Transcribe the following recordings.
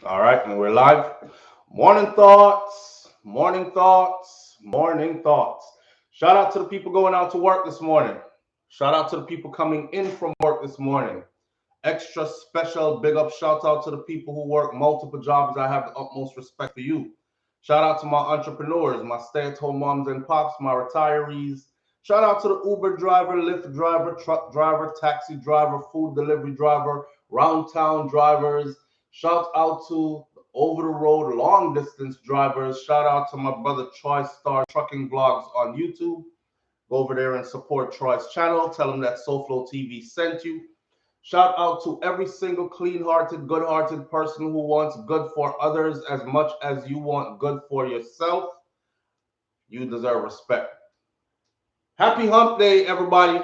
All right, and we're live. Morning thoughts, morning thoughts, morning thoughts. Shout out to the people going out to work this morning. Shout out to the people coming in from work this morning. Extra special big up shout out to the people who work multiple jobs. I have the utmost respect for you. Shout out to my entrepreneurs, my stay at home moms and pops, my retirees. Shout out to the Uber driver, Lyft driver, truck driver, taxi driver, food delivery driver, round town drivers. Shout out to over the road long distance drivers. Shout out to my brother Troy Star Trucking Vlogs on YouTube. Go over there and support Troy's channel. Tell him that SouFLoTV sent you. Shout out to every single clean hearted, good hearted person who wants good for others as much as you want good for yourself. You deserve respect. Happy hump day, everybody,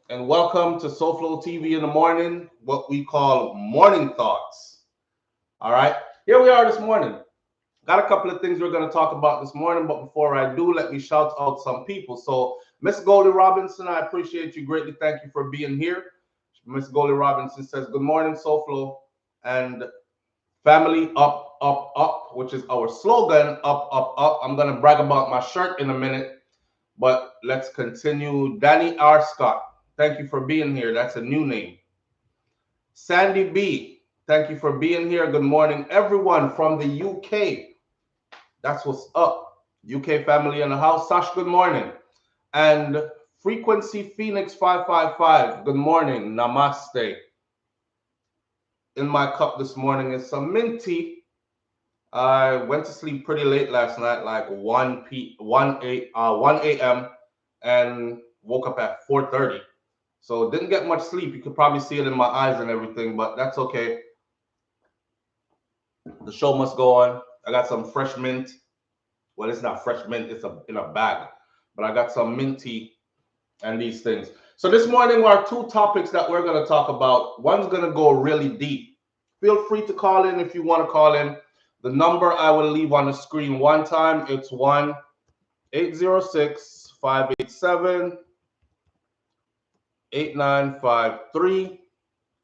and welcome to SouFLoTV in the morning, what we call morning thoughts. All right, here we are this morning. Got a couple of things we're going to talk about this morning, but before I do, let me shout out some people. So, Miss Goldie Robinson, I appreciate you greatly. Thank you for being here. Miss Goldie Robinson says, "Good morning, SouFlo and family up, up, up," which is our slogan, up, up, up. I'm going to brag about my shirt in a minute, but let's continue. Danny R. Scott, thank you for being here. That's a new name. Sandy B, thank you for being here. Good morning, everyone from the UK. That's what's up. UK family in the house. Sash, good morning. And Frequency Phoenix 555, good morning. Namaste. In my cup this morning is some mint tea. I went to sleep pretty late last night, like 1 a.m. and woke up at 4:30. So didn't get much sleep. You could probably see it in my eyes and everything, but that's okay. The show must go on. I got some fresh mint. Well, it's not fresh mint, it's in a bag. But I got some mint tea and these things. So this morning are two topics that we're going to talk about. One's going to go really deep. Feel free to call in if you want to call in. The number I will leave on the screen one time, it's 1-806-587-8953,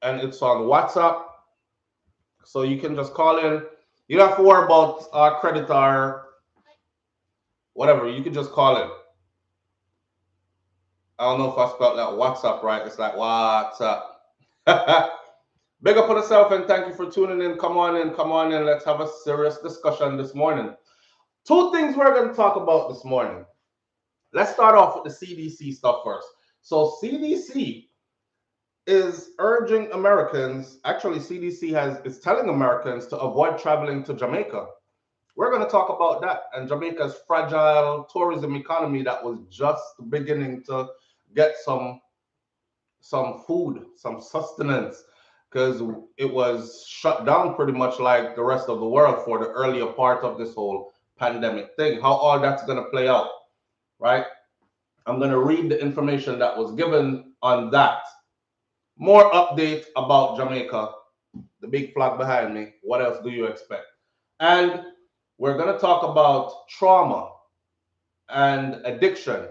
and it's on WhatsApp. So you can just call in. You don't have to worry about our credit or whatever. You can just call in. I don't know if I spelled that WhatsApp right. It's like WhatsApp. Big up on yourself and thank you for tuning in. Come on in, come on in. Let's have a serious discussion this morning. Two things we're going to talk about this morning. Let's start off with the CDC stuff first. So CDC is urging Americans, actually CDC is telling Americans to avoid traveling to Jamaica. We're going to talk about that and Jamaica's fragile tourism economy that was just beginning to get some food, some sustenance, because it was shut down pretty much like the rest of the world for the earlier part of this whole pandemic thing. How all that's going to play out, right? I'm going to read the information that was given on that. More update about Jamaica, the big flag behind me. What else do you expect? And we're going to talk about trauma and addiction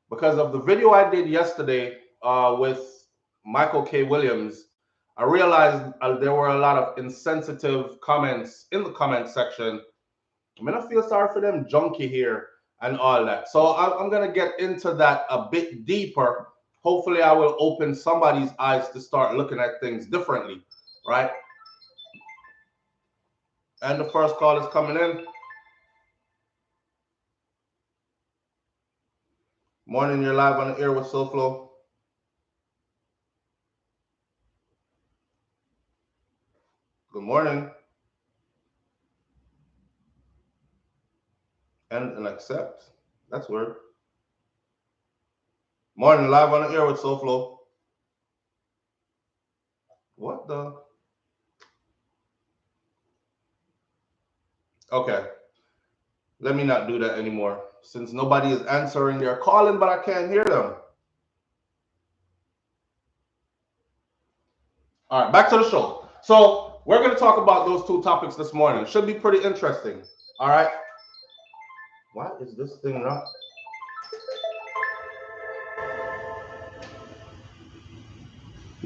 because of the video I did yesterday with Michael K. Williams. I realized there were a lot of insensitive comments in the comment section. I mean, I feel sorry for them junkie here and all that. So I'm going to get into that a bit deeper. Hopefully, I will open somebody's eyes to start looking at things differently, right? And the first call is coming in. Morning, you're live on the air with SouFlo. Good morning. And accept. That's weird. Morning, live on the air with SouFlo. What the? Okay. Let me not do that anymore. Since nobody is answering, they're calling, but I can't hear them. All right, back to the show. So we're going to talk about those two topics this morning. Should be pretty interesting. All right. Why is this thing not?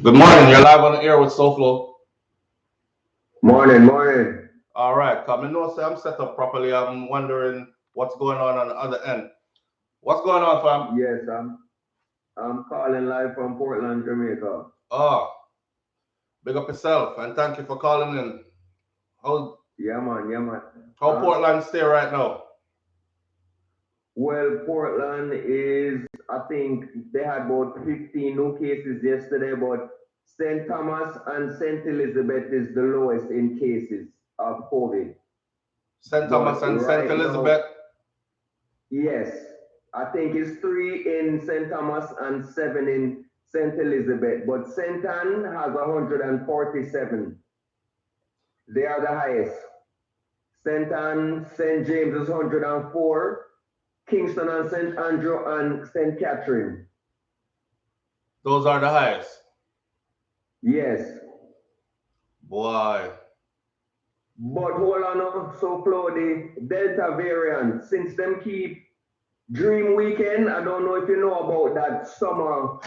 Good morning. You're live on the air with SouFlo. Morning, morning. All right, come and know, say I'm set up properly. I'm wondering what's going on the other end. What's going on, fam? Yes, I'm calling live from Portland, Jamaica. Oh, big up yourself and thank you for calling in. How Yeah, man, yeah, man. Portland stay right now? Well, Portland is, I think they had about 15 new cases yesterday, but St. Thomas and St. Elizabeth is the lowest in cases of COVID. St. Thomas But and St. right Elizabeth? now, yes, I think it's 3 in St. Thomas and 7 in St. Elizabeth, but St. Anne has 147. They are the highest. St. Anne, St. James is 104. Kingston and St. Andrew and St. Catherine. Those are the highest? Yes. Boy. But hold on, SouFLo, the Delta variant, since them keep Dream Weekend, I don't know if you know about that summer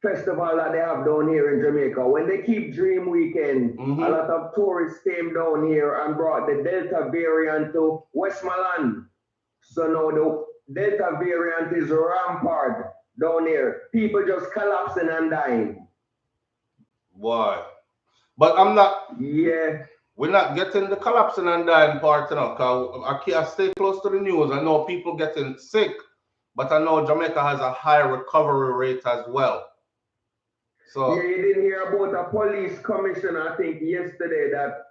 festival that they have down here in Jamaica. When they keep Dream Weekend, a lot of tourists came down here and brought the Delta variant to Westmoreland. So now the Delta variant is rampant down here. People just collapsing and dying. Boy. But I'm not. Yeah. We're not getting the collapsing and dying part, you know, because I stay close to the news. I know people getting sick, but I know Jamaica has a high recovery rate as well. So yeah, you didn't hear about a police commissioner, I think, yesterday that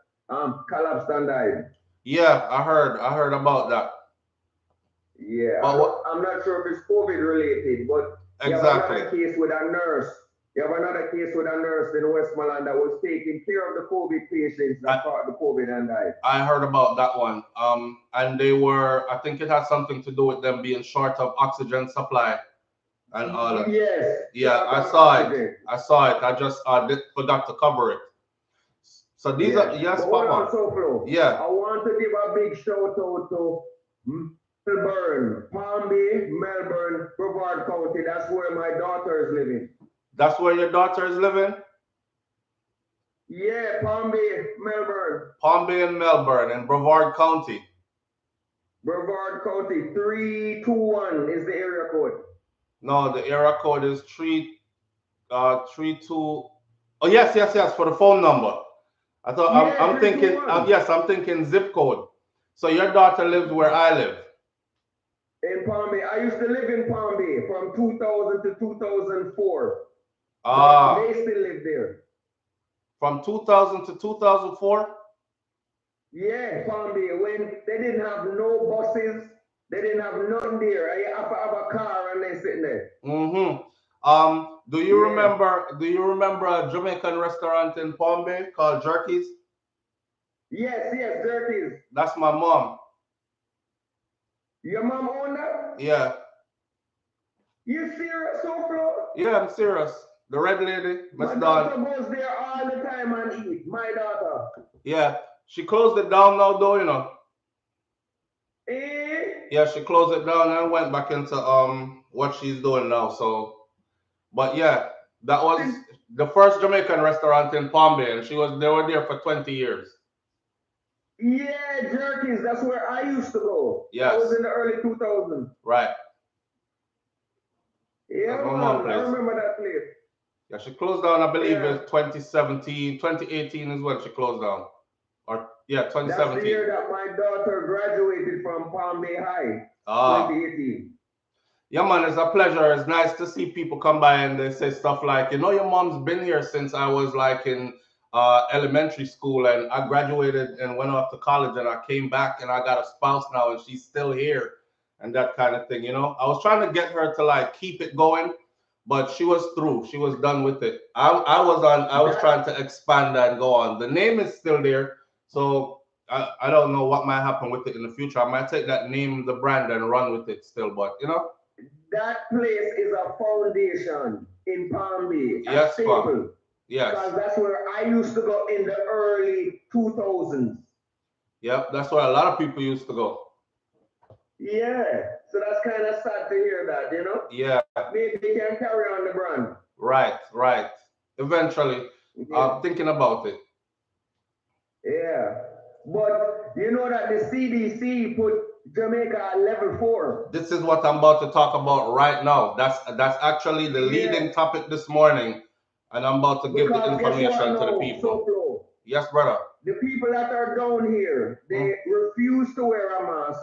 collapsed and died. Yeah, I heard about that. Yeah, I'm not sure if it's COVID related, but exactly. You have another case with a nurse. You have another case with a nurse in Westmoreland that was taking care of the COVID patients that caught the COVID and died. I heard about that one. And they were, I think it has something to do with them being short of oxygen supply and all that. Yes. Yeah, I saw it. I saw it. I just forgot to cover it. So these are, yes, Papa. SouFLo. Yeah. I want to give a big shout out to Melbourne, Palm Bay, Melbourne, Brevard County. That's where my daughter is living. That's where your daughter is living? Yeah, Palm Bay, Melbourne. Palm Bay and Melbourne in Brevard County. Brevard County, 321 is the area code. No, the area code is 32. Oh, yes, for the phone number. I thought I'm thinking, I'm thinking zip code. So your daughter lives where I live. In Palm Bay. I used to live in Palm Bay from 2000 to 2004. They still live there. From 2000 to 2004? Yeah, Palm Bay. When they didn't have no buses, they didn't have nothing there. You have to have a car and they sitting there. Do you remember a Jamaican restaurant in Palm Bay called Jerky's? Yes, Jerky's. That's my mom. Your mom owned that? Yeah. You serious, SouFLo? Yeah, I'm serious. The red lady, My daughter goes there all the time and eat. My daughter. Yeah. She closed it down now though, you know. Eh? Yeah, she closed it down and went back into what she's doing now. So, but yeah, that was the first Jamaican restaurant in Palm Bay, and they were there for 20 years. Yeah, Jerky's. That's where I used to go. Yes. That was in the early 2000s. Right. Yeah, man, I remember that place. Yeah, she closed down, I believe it's 2017, 2018 is when she closed down. Or, 2017. That's the year that my daughter graduated from Palm Bay High, 2018. Yeah, man, it's a pleasure. It's nice to see people come by and they say stuff like, you know, your mom's been here since I was like in elementary school, and I graduated and went off to college, and I came back and I got a spouse now and she's still here, and that kind of thing, you know. I was trying to get her to like keep it going, but she was through. She was done with it. I was trying to expand and go on. The name is still there, so I don't know what might happen with it in the future. I might take that name, the brand, and run with it still, but you know. That place is a foundation in Palm Bay. Yes, Palm. Yes. Because that's where I used to go in the early 2000s. Yep, that's where a lot of people used to go. Yeah, so that's kind of sad to hear that, you know? Yeah. Maybe they can carry on the brand. Right. Eventually, I'm thinking about it. Yeah. But you know that the CDC put Jamaica at level 4. This is what I'm about to talk about right now. That's actually the leading Yes, topic this morning, and I'm about to give the because guess what information to the now, people. SouFlo? Yes, brother. The people that are down here, they refuse to wear a mask,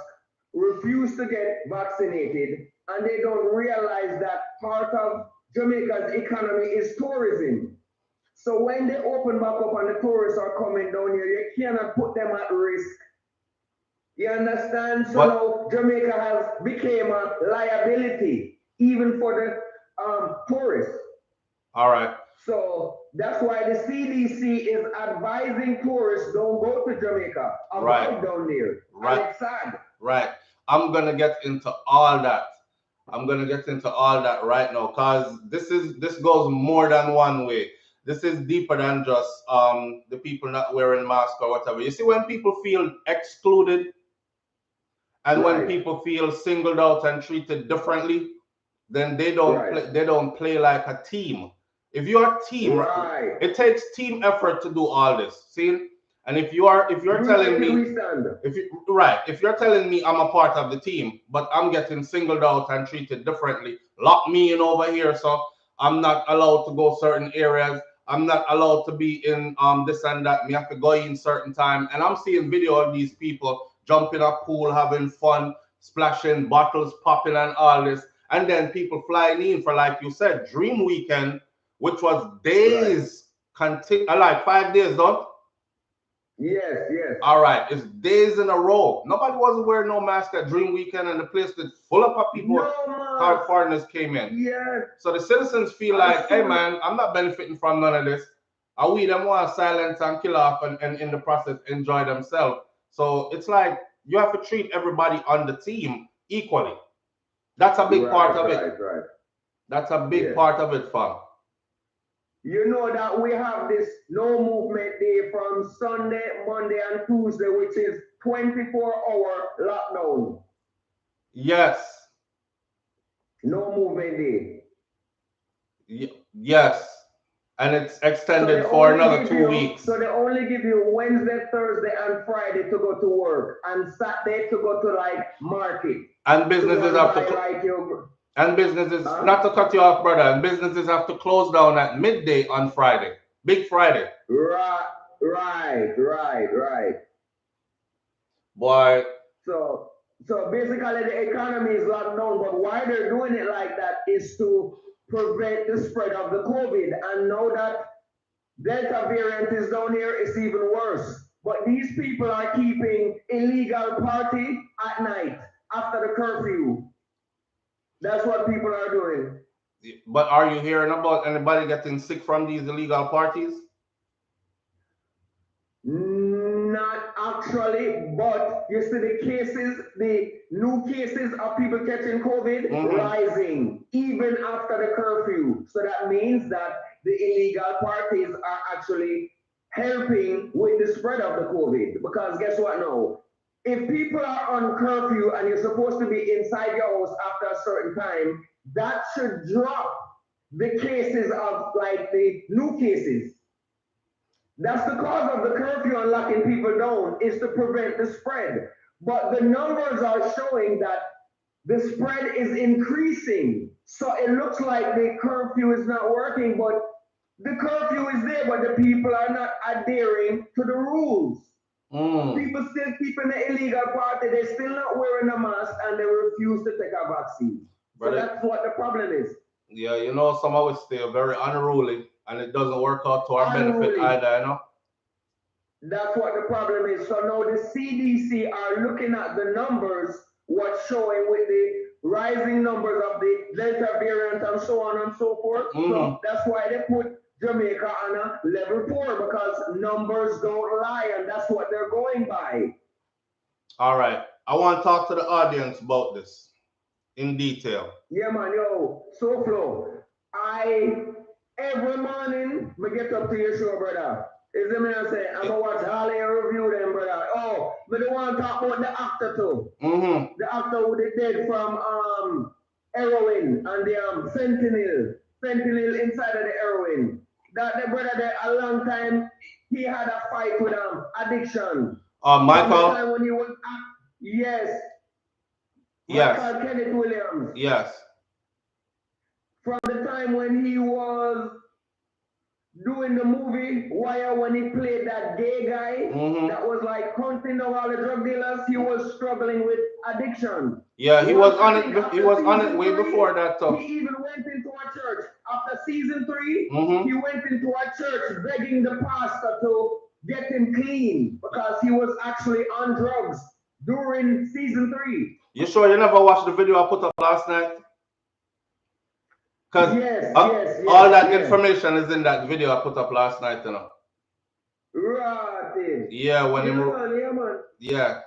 refuse to get vaccinated, and they don't realize that part of Jamaica's economy is tourism. So when they open back up and the tourists are coming down here, you cannot put them at risk. You understand? So But now Jamaica has became a liability even for the tourists. all right, So that's why the CDC is advising tourists don't go to Jamaica, right, avoid down there. And right, it's sad. right. I'm gonna get into all that. I'm gonna get into all that right now, cause this goes more than one way. This is deeper than just the people not wearing masks or whatever. You see, when people feel excluded and when Right, people feel singled out and treated differently, then right, they don't play like a team. If you're a team, right. it takes team effort to do all this. See? And if you're telling United me we stand. if you're telling me I'm a part of the team, but I'm getting singled out and treated differently, lock me in over here, so I'm not allowed to go certain areas. I'm not allowed to be in this and that. Me have to go in certain time. And I'm seeing video of these people jumping a pool, having fun, splashing, bottles popping and all this. And then people flying in for, like you said, Dream Weekend, which was Right. days, like 5 days, don't? Yes, yes. All right, it's days in a row. Nobody wasn't wearing no mask at Dream Weekend, and the place is full up of people. No mask. Foreigners came in. Yes. So the citizens feel As like, hey soon man, I'm not benefiting from none of this. And we them want to silence and kill off and in the process enjoy themselves. So it's like you have to treat everybody on the team equally. That's a big part of it. right. That's a big Yes. part of it, fam. You know that we have this no movement day from Sunday, Monday, and Tuesday, which is 24-hour lockdown. Yes. No movement day. Yes. And it's So extended they for only another give 2 you weeks. so they only give you Wednesday, Thursday, and Friday to go to work, and Saturday to go to like market And to go businesses and have buy to like your and businesses, huh? not to cut you off, brother, and businesses have to close down at midday on Friday. Big Friday. Right. Boy, So basically the economy is locked down, but why they're doing it like that is to prevent the spread of the COVID. And now that Delta variant is down here, it's even worse. But these people are keeping illegal party at night after the curfew. That's what people are doing. but are you hearing about anybody getting sick from these illegal parties? Not actually, but you see the new cases of people catching COVID rising even after the curfew. So that means that the illegal parties are actually helping with the spread of the COVID. Because guess what now? If people are on curfew and you're supposed to be inside your house after a certain time, that should drop the cases of like the new cases. That's the cause of the curfew and locking people down is to prevent the spread. But the numbers are showing that the spread is increasing. So it looks like the curfew is not working, but the curfew is there, but the people are not adhering to the rules. People still keeping the illegal party, they're still not wearing a mask and they refuse to take a vaccine. So Brother, that's what the problem is. yeah, you know, some of us stay very unruly and it doesn't work out to our benefit Unruly. either, you know. That's what the problem is. So now the CDC are looking at the numbers, what's showing with the rising numbers of the Delta variant and so on and so forth. So that's why they put Jamaica on a level 4 because numbers don't lie and that's what they're going by. All right. I want to talk to the audience about this in detail. Yeah, man, yo, SouFlo. Every morning, I get up to your show, brother. Is it me I say, I'm going to watch all your review them, brother. Oh, but I want to talk about the actor too. The actor who they did from heroin and the fentanyl inside of the heroin. That the brother there a long time, he had a fight with addiction. From the Michael. time when he was yes. Yes. Michael Kenneth Williams. Yes. From the time when he was doing the movie Wire, when he played that gay guy that was like hunting down all the drug dealers, he was struggling with addiction. Yeah, he was on it. He was on it way season 3, before that. He even went into a church. After season 3, Mhm. he went into a church begging the pastor to get him clean because he was actually on drugs during season 3. You sure you never watched the video I put up last night? Because all that information is in that video I put up last night, you know. Right. Yeah, when yeah.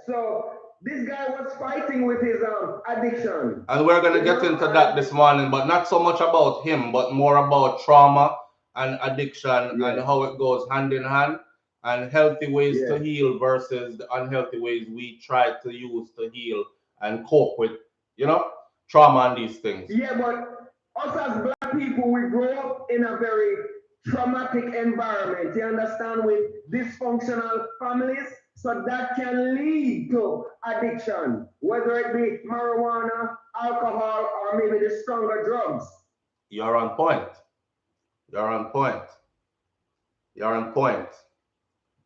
So this guy was fighting with his addiction. And we're gonna get into that this morning, but not so much about him, but more about trauma and addiction and how it goes hand in hand, and healthy ways to heal versus the unhealthy ways we try to use to heal and cope with, you know, trauma and these things. Yeah, but us as black people, we grow up in a very traumatic environment, you understand, with dysfunctional families. So that can lead to addiction, whether it be marijuana, alcohol, or maybe the stronger drugs. You're on point. You're on point. You're on point.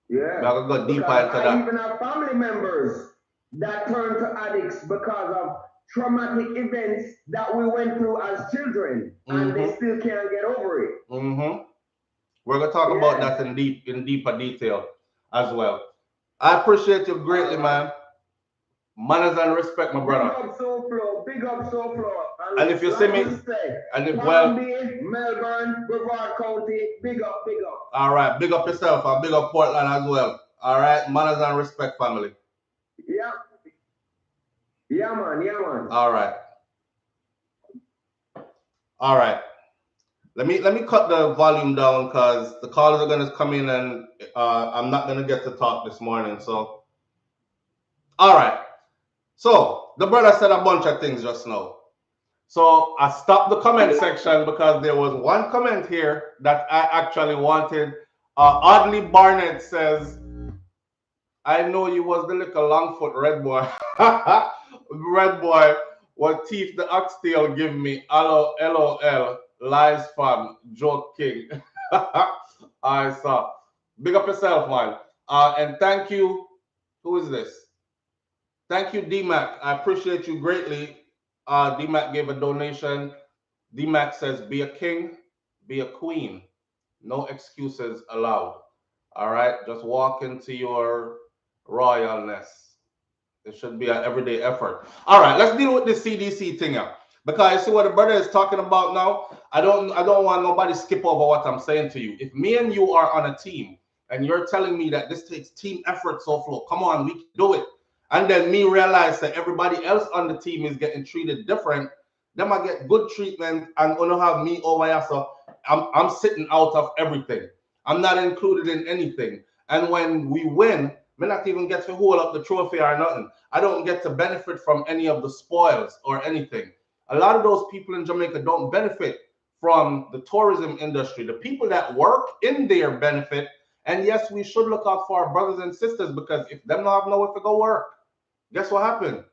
Yeah. We're gonna go deeper into that. I even have family members that turn to addicts because of traumatic events that we went through as children, and they still can't get over it. We're gonna talk about that in deeper detail as well. I appreciate you greatly, man. Manners and respect, my brother. Big up SouFLo, big up SouFLo. And if you see me, and if Palm Bay, Melbourne, Brevard County, big up, big up. All right, big up yourself and big up Portland as well. All right, manners and respect, family. Yeah. Yeah, man. Yeah, man. All right. All right. Let me cut the volume down because the callers are gonna come in and I'm not gonna get to talk this morning. So, all right. So the brother said a bunch of things just now. So I stopped the comment section because there was one comment here that I actually wanted. Oddly Barnett says, "I know you was the little Longfoot red boy, red boy. What teeth the oxtail give me? LOL. Lies fam, joke king." I saw. Big up yourself, man. And thank you. Who is this? Thank you, DMAC. I appreciate you greatly. DMAC gave a donation. DMAC says, "Be a king, be a queen. No excuses allowed." All right, just walk into your royalness. It should be an everyday effort. All right, let's deal with this CDC thing up. Because you see what the brother is talking about now. I don't want nobody skip over what I'm saying to you. If me and you are on a team and you're telling me that this takes team effort, SouFLo, come on, we can do it. And then me realize that everybody else on the team is getting treated different, then I get good treatment and gonna have me over here. So I'm sitting out of everything. I'm not included in anything. And when we win, I not even get to hold up the trophy or nothing. I don't get to benefit from any of the spoils or anything. A lot of those people in Jamaica don't benefit from the tourism industry. The people that work in there benefit. And yes, we should look out for our brothers and sisters, because if them not have nowhere to go work, guess what happened?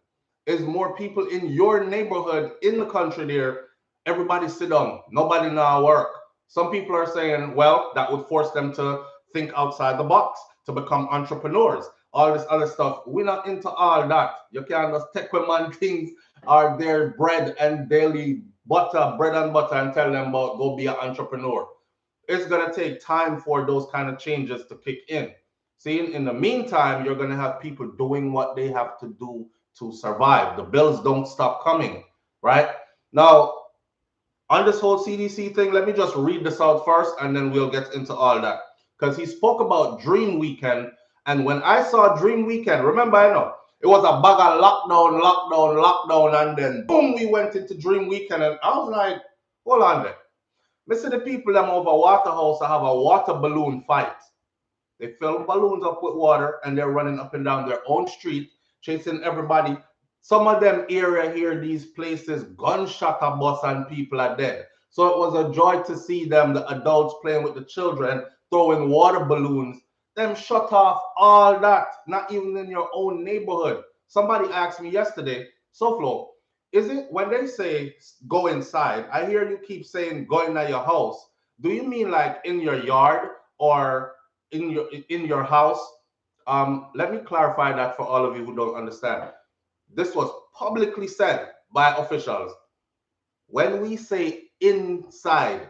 Is more people in your neighborhood in the country there, everybody sit down, nobody now work. Some people are saying, well, that would force them to think outside the box, to become entrepreneurs, all this other stuff. We're not into all that. You can't just take when man things are their bread and daily butter, bread and butter, and tell them about go be an entrepreneur. It's gonna take time for those kind of changes to kick in. See, in the meantime, you're gonna have people doing what they have to do to survive. The bills don't stop coming, right? Now, on this whole CDC thing, let me just read this out first, and then we'll get into all that. Because he spoke about Dream Weekend, and when I saw Dream Weekend, remember, I know, it was a bag of lockdown, and then boom, we went into Dream Weekend, and I was like, hold on there. Listen, the people that over Waterhouse have a water balloon fight. They fill balloons up with water, and they're running up and down their own street, chasing everybody. Some of them area here, these places, gunshot a bus and people are dead. So it was a joy to see them, the adults playing with the children, throwing water balloons. them shut off all that, not even in your own neighborhood. Somebody asked me yesterday, SouFlo, is it when they say go inside, I hear you keep saying go into your house. Do you mean like in your yard or in your house? Let me clarify that for all of you who don't understand. This was publicly said by officials. When we say inside,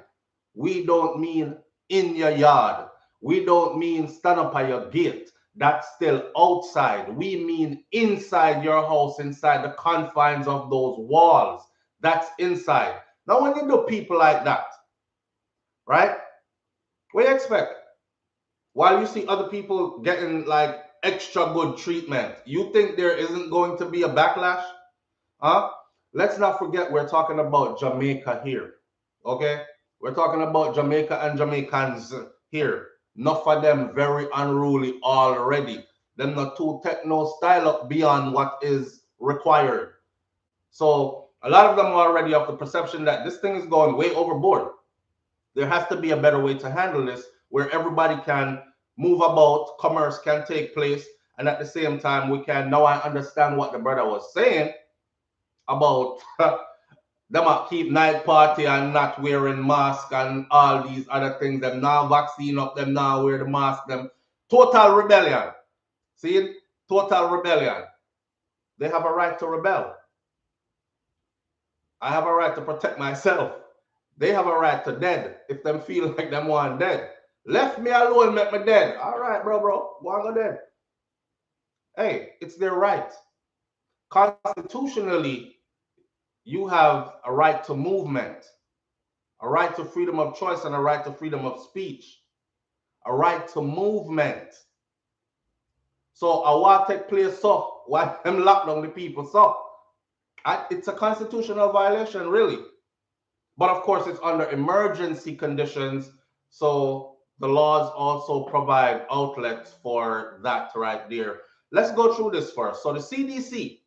we don't mean in your yard. We don't mean stand up at your gate. That's still outside. We mean inside your house, inside the confines of those walls. That's inside. Now, when you do people like that, right? What do you expect? While you see other people getting like extra good treatment, you think there isn't going to be a backlash? Huh? Let's not forget we're talking about Jamaica here. Okay? We're talking about Jamaica and Jamaicans here. Enough of them very unruly already. Them not too techno style up beyond what is required. So a lot of them are already of the perception that this thing is going way overboard. There has to be a better way to handle this where everybody can move about, commerce can take place, and at the same time we can. Now I understand what the brother was saying about them keep night party and not wearing mask and all these other things. Them now vaccine up, them now wear the mask, them total rebellion. See, total rebellion. They have a right to rebel. I have a right to protect myself. They have a right to dead if them feel like them want dead. Left me alone, make me dead. All right, bro, go on go dead. Hey, it's their right. Constitutionally, you have a right to movement, a right to freedom of choice, and a right to freedom of speech, a right to movement. So I want to take place so why them lock down the people so it's a constitutional violation, really. But of course, it's under emergency conditions, so the laws also provide outlets for that right there. Let's go through this first. So the CDC,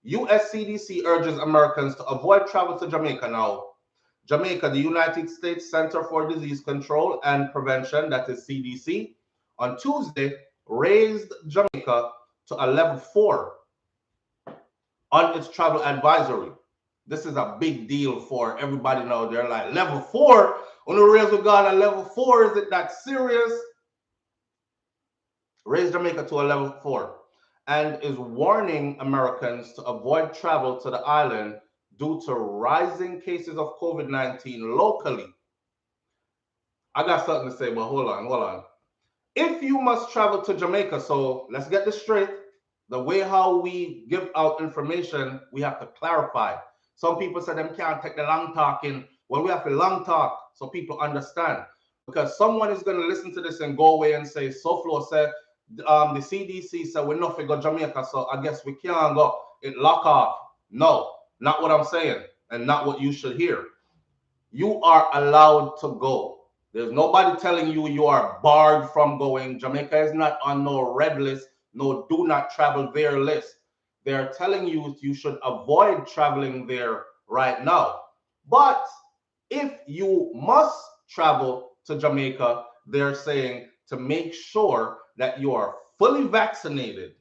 US CDC urges Americans to avoid travel to Jamaica now. Jamaica, the United States Center for Disease Control and Prevention, that is CDC, on Tuesday raised Jamaica to a level 4 on its travel advisory. This is a big deal for everybody now. They're like, level 4? On the raise we got a level 4? Is it that serious? Raised Jamaica to a level 4 and is warning Americans to avoid travel to the island due to rising cases of COVID-19 locally. I got something to say, but hold on. If you must travel to Jamaica, so let's get this straight. The way how we give out information, we have to clarify. Some people say them can't take the long talking. Well, we have to long talk so people understand. Because someone is going to listen to this and go away and say, SouFlo said, the CDC said we're not going to go Jamaica, so I guess we can't go. It lock off. No, not what I'm saying, and not what you should hear. You are allowed to go. There's nobody telling you you are barred from going. Jamaica is not on no red list, no do not travel there list. They're telling you you should avoid traveling there right now. But if you must travel to Jamaica, they're saying to make sure that you are fully vaccinated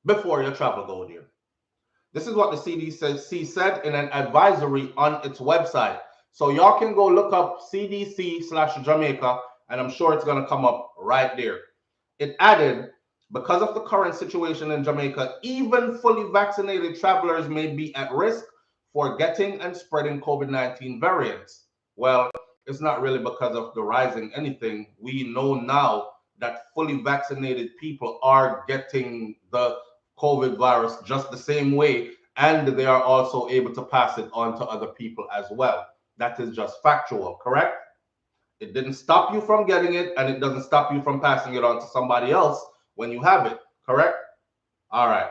before your travel go there. This is what the CDC said in an advisory on its website. So y'all can go look up CDC/Jamaica, and I'm sure it's going to come up right there. It added, because of the current situation in Jamaica, even fully vaccinated travelers may be at risk for getting and spreading COVID-19 variants. Well, it's not really because of the rising anything. We know now that fully vaccinated people are getting the COVID virus just the same way, and they are also able to pass it on to other people as well. That is just factual, correct? It didn't stop you from getting it, and it doesn't stop you from passing it on to somebody else when you have it, correct? All right.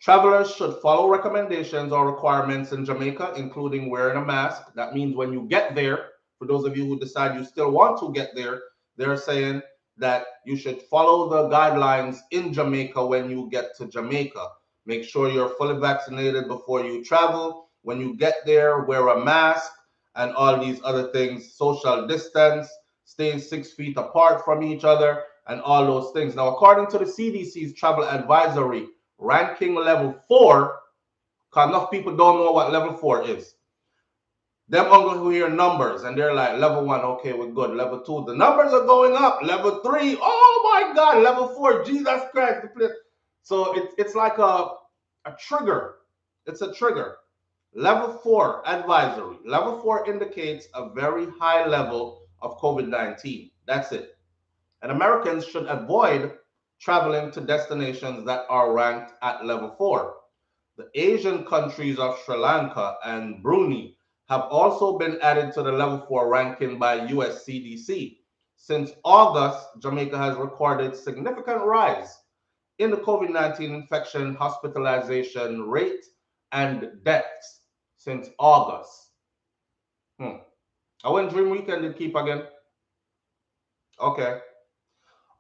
Travelers should follow recommendations or requirements in Jamaica, including wearing a mask. That means when you get there, for those of you who decide you still want to get there, they're saying that you should follow the guidelines in Jamaica when you get to Jamaica. Make sure you're fully vaccinated before you travel. When you get there, wear a mask and all these other things. Social distance, stay 6 feet apart from each other. and all those things. Now, according to the CDC's travel advisory, ranking level 4, because enough people don't know what level 4 is. Them uncle who hear numbers and they're like, level 1, okay, we're good. Level 2, the numbers are going up. Level 3, oh my God. Level 4, Jesus Christ. So it's like a trigger. It's a trigger. Level 4 advisory. Level 4 indicates a very high level of COVID-19. That's it. And Americans should avoid traveling to destinations that are ranked at level 4. The Asian countries of Sri Lanka and Brunei have also been added to the level 4 ranking by US CDC. Since August, Jamaica has recorded significant rise in the COVID-19 infection, hospitalization rate, and deaths since August. I went Dream Weekend did keep again. Okay.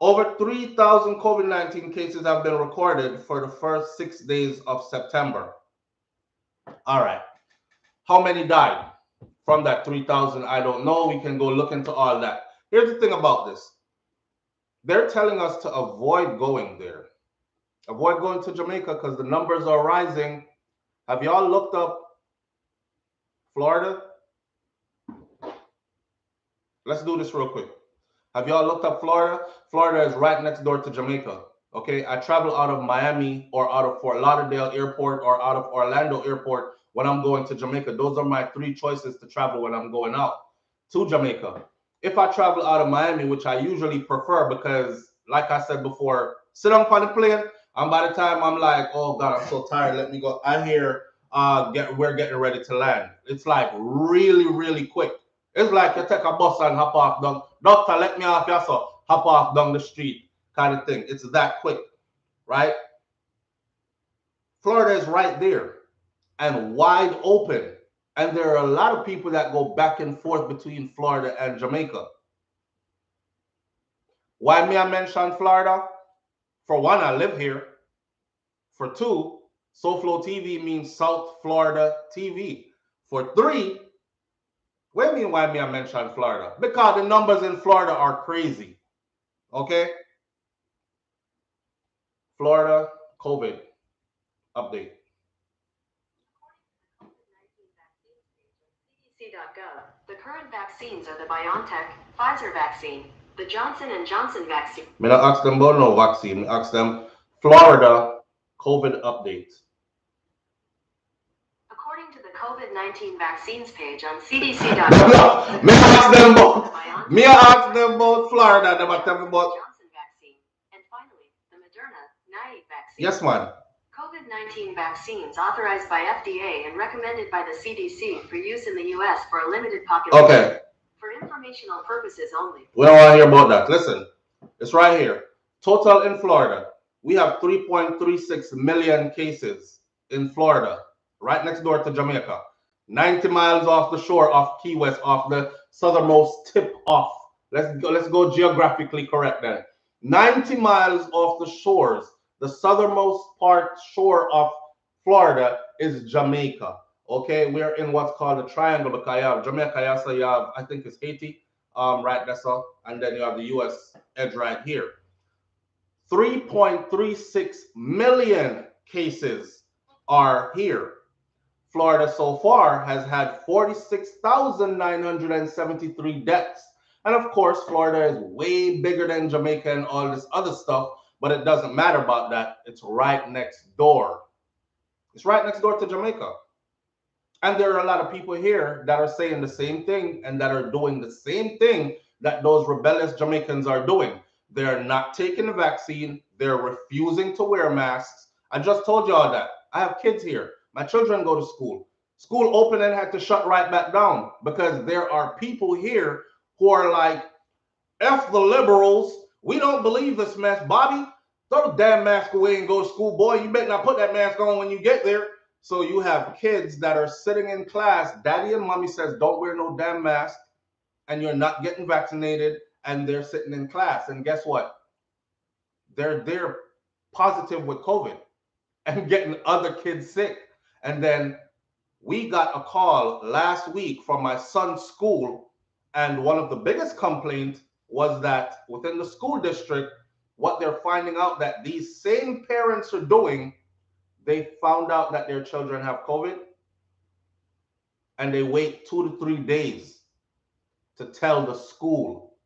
Over 3,000 COVID-19 cases have been recorded for the first 6 days of September. All right. How many died from that 3,000? I don't know. We can go look into all that. Here's the thing about this. They're telling us to avoid going there. Avoid going to Jamaica because the numbers are rising. Have y'all looked up Florida? Let's do this real quick. Have y'all looked up Florida? Florida is right next door to Jamaica. Okay, I travel out of Miami or out of Fort Lauderdale Airport or out of Orlando Airport when I'm going to Jamaica. Those are my 3 choices to travel when I'm going out to Jamaica. If I travel out of Miami, which I usually prefer because, like I said before, sit on the plane, and by the time I'm like, oh God, I'm so tired, let me go. I hear we're getting ready to land. It's like really, really quick. It's like you take a bus and hop off down. Doctor, let me off here, so hop off down the street kind of thing. It's that quick, right? Florida is right there and wide open. And there are a lot of people that go back and forth between Florida and Jamaica. Why me I mention Florida? For one, I live here. For 2, SouFLoTV means South Florida TV. For 3, what do you mean why me I mention Florida? Because the numbers in Florida are crazy. Okay? Florida COVID update. CDC.gov. The current vaccines are the BioNTech, Pfizer vaccine, the Johnson & Johnson vaccine. Me not ask them about no vaccine. Me ask them Florida COVID update. According to the COVID-19 vaccines page on CDC.gov. Me ask them about Florida. They might tell me about Johnson vaccine, and finally the Moderna naive vaccine. Yes, man. COVID-19 vaccines authorized by FDA and recommended by the CDC for use in the U.S. for a limited population. Okay. For informational purposes only. We don't want to hear about that. Listen, it's right here. Total in Florida, we have 3.36 million cases in Florida, right next door to Jamaica. 90 miles off the shore of Key West, off the southernmost tip off. Let's go geographically correct then. 90 miles off the shores, the southernmost part shore of Florida is Jamaica. Okay, we're in what's called a triangle because you have Jamaica, so you have, I think it's Haiti, right, that's all, and then you have the U.S. edge right here. 3.36 million cases are here. Florida so far has had 46,973 deaths. And of course, Florida is way bigger than Jamaica and all this other stuff, but it doesn't matter about that. It's right next door. It's right next door to Jamaica. And there are a lot of people here that are saying the same thing and that are doing the same thing that those rebellious Jamaicans are doing. They're not taking the vaccine. They're refusing to wear masks. I just told you all that. I have kids here. My children go to school. School opened and had to shut right back down because there are people here who are like, F the liberals. We don't believe this mess. Bobby, throw the damn mask away and go to school. Boy, you better not put that mask on when you get there. So you have kids that are sitting in class. Daddy and mommy says, don't wear no damn mask. And you're not getting vaccinated. And they're sitting in class. And guess what? They're positive with COVID and getting other kids sick. And then we got a call last week from my son's school. And one of the biggest complaints was that within the school district, what they're finding out that these same parents are doing, they found out that their children have COVID and they wait 2 to 3 days to tell the school.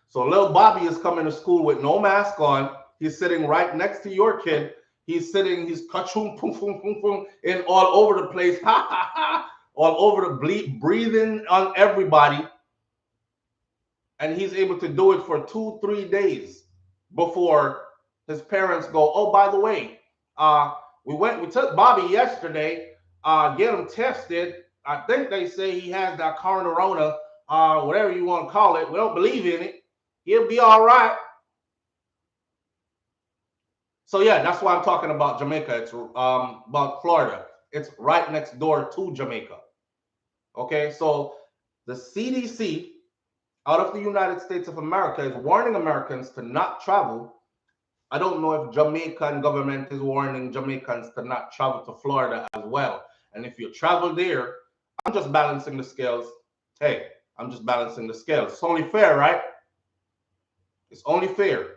So little Bobby is coming to school with no mask on. He's sitting right next to your kid. He's ka-choom, boom, boom, boom, boom, in all over the place, ha, ha, ha, all over the breathing on everybody. And he's able to do it for 2, 3 days before his parents go, oh, by the way, we took Bobby yesterday, get him tested. I think they say he has that corona, whatever you want to call it. We don't believe in it. He'll be all right. So yeah, that's why I'm talking about Jamaica. It's about Florida. It's right next door to Jamaica. Okay, so the CDC out of the United States of America is warning Americans to not travel. I don't know if Jamaican government is warning Jamaicans to not travel to Florida as well. And if you travel there, I'm just balancing the scales. Hey, I'm just balancing the scales. It's only fair, right? It's only fair.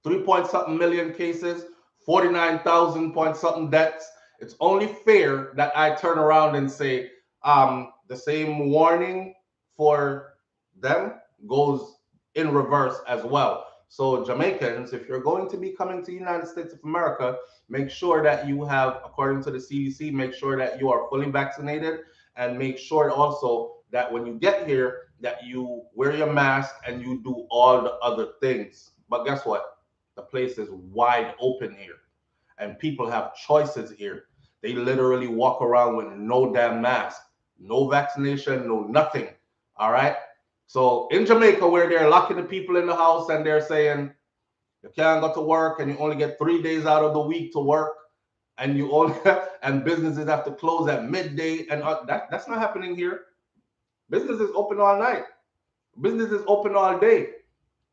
3-point-something million cases, 49,000 point something deaths. It's only fair that I turn around and say the same warning for them goes in reverse as well. So Jamaicans, if you're going to be coming to the United States of America, make sure that you have, according to the CDC, make sure that you are fully vaccinated, and make sure also that when you get here that you wear your mask and you do all the other things. But guess what? The place is wide open here, and people have choices here. They literally walk around with no damn mask, no vaccination, no nothing. All right. So in Jamaica, where they're locking the people in the house and they're saying you can't go to work and you only get 3 days out of the week to work, and you only and businesses have to close at midday, and that's not happening here. Business is open all night. Business is open all day.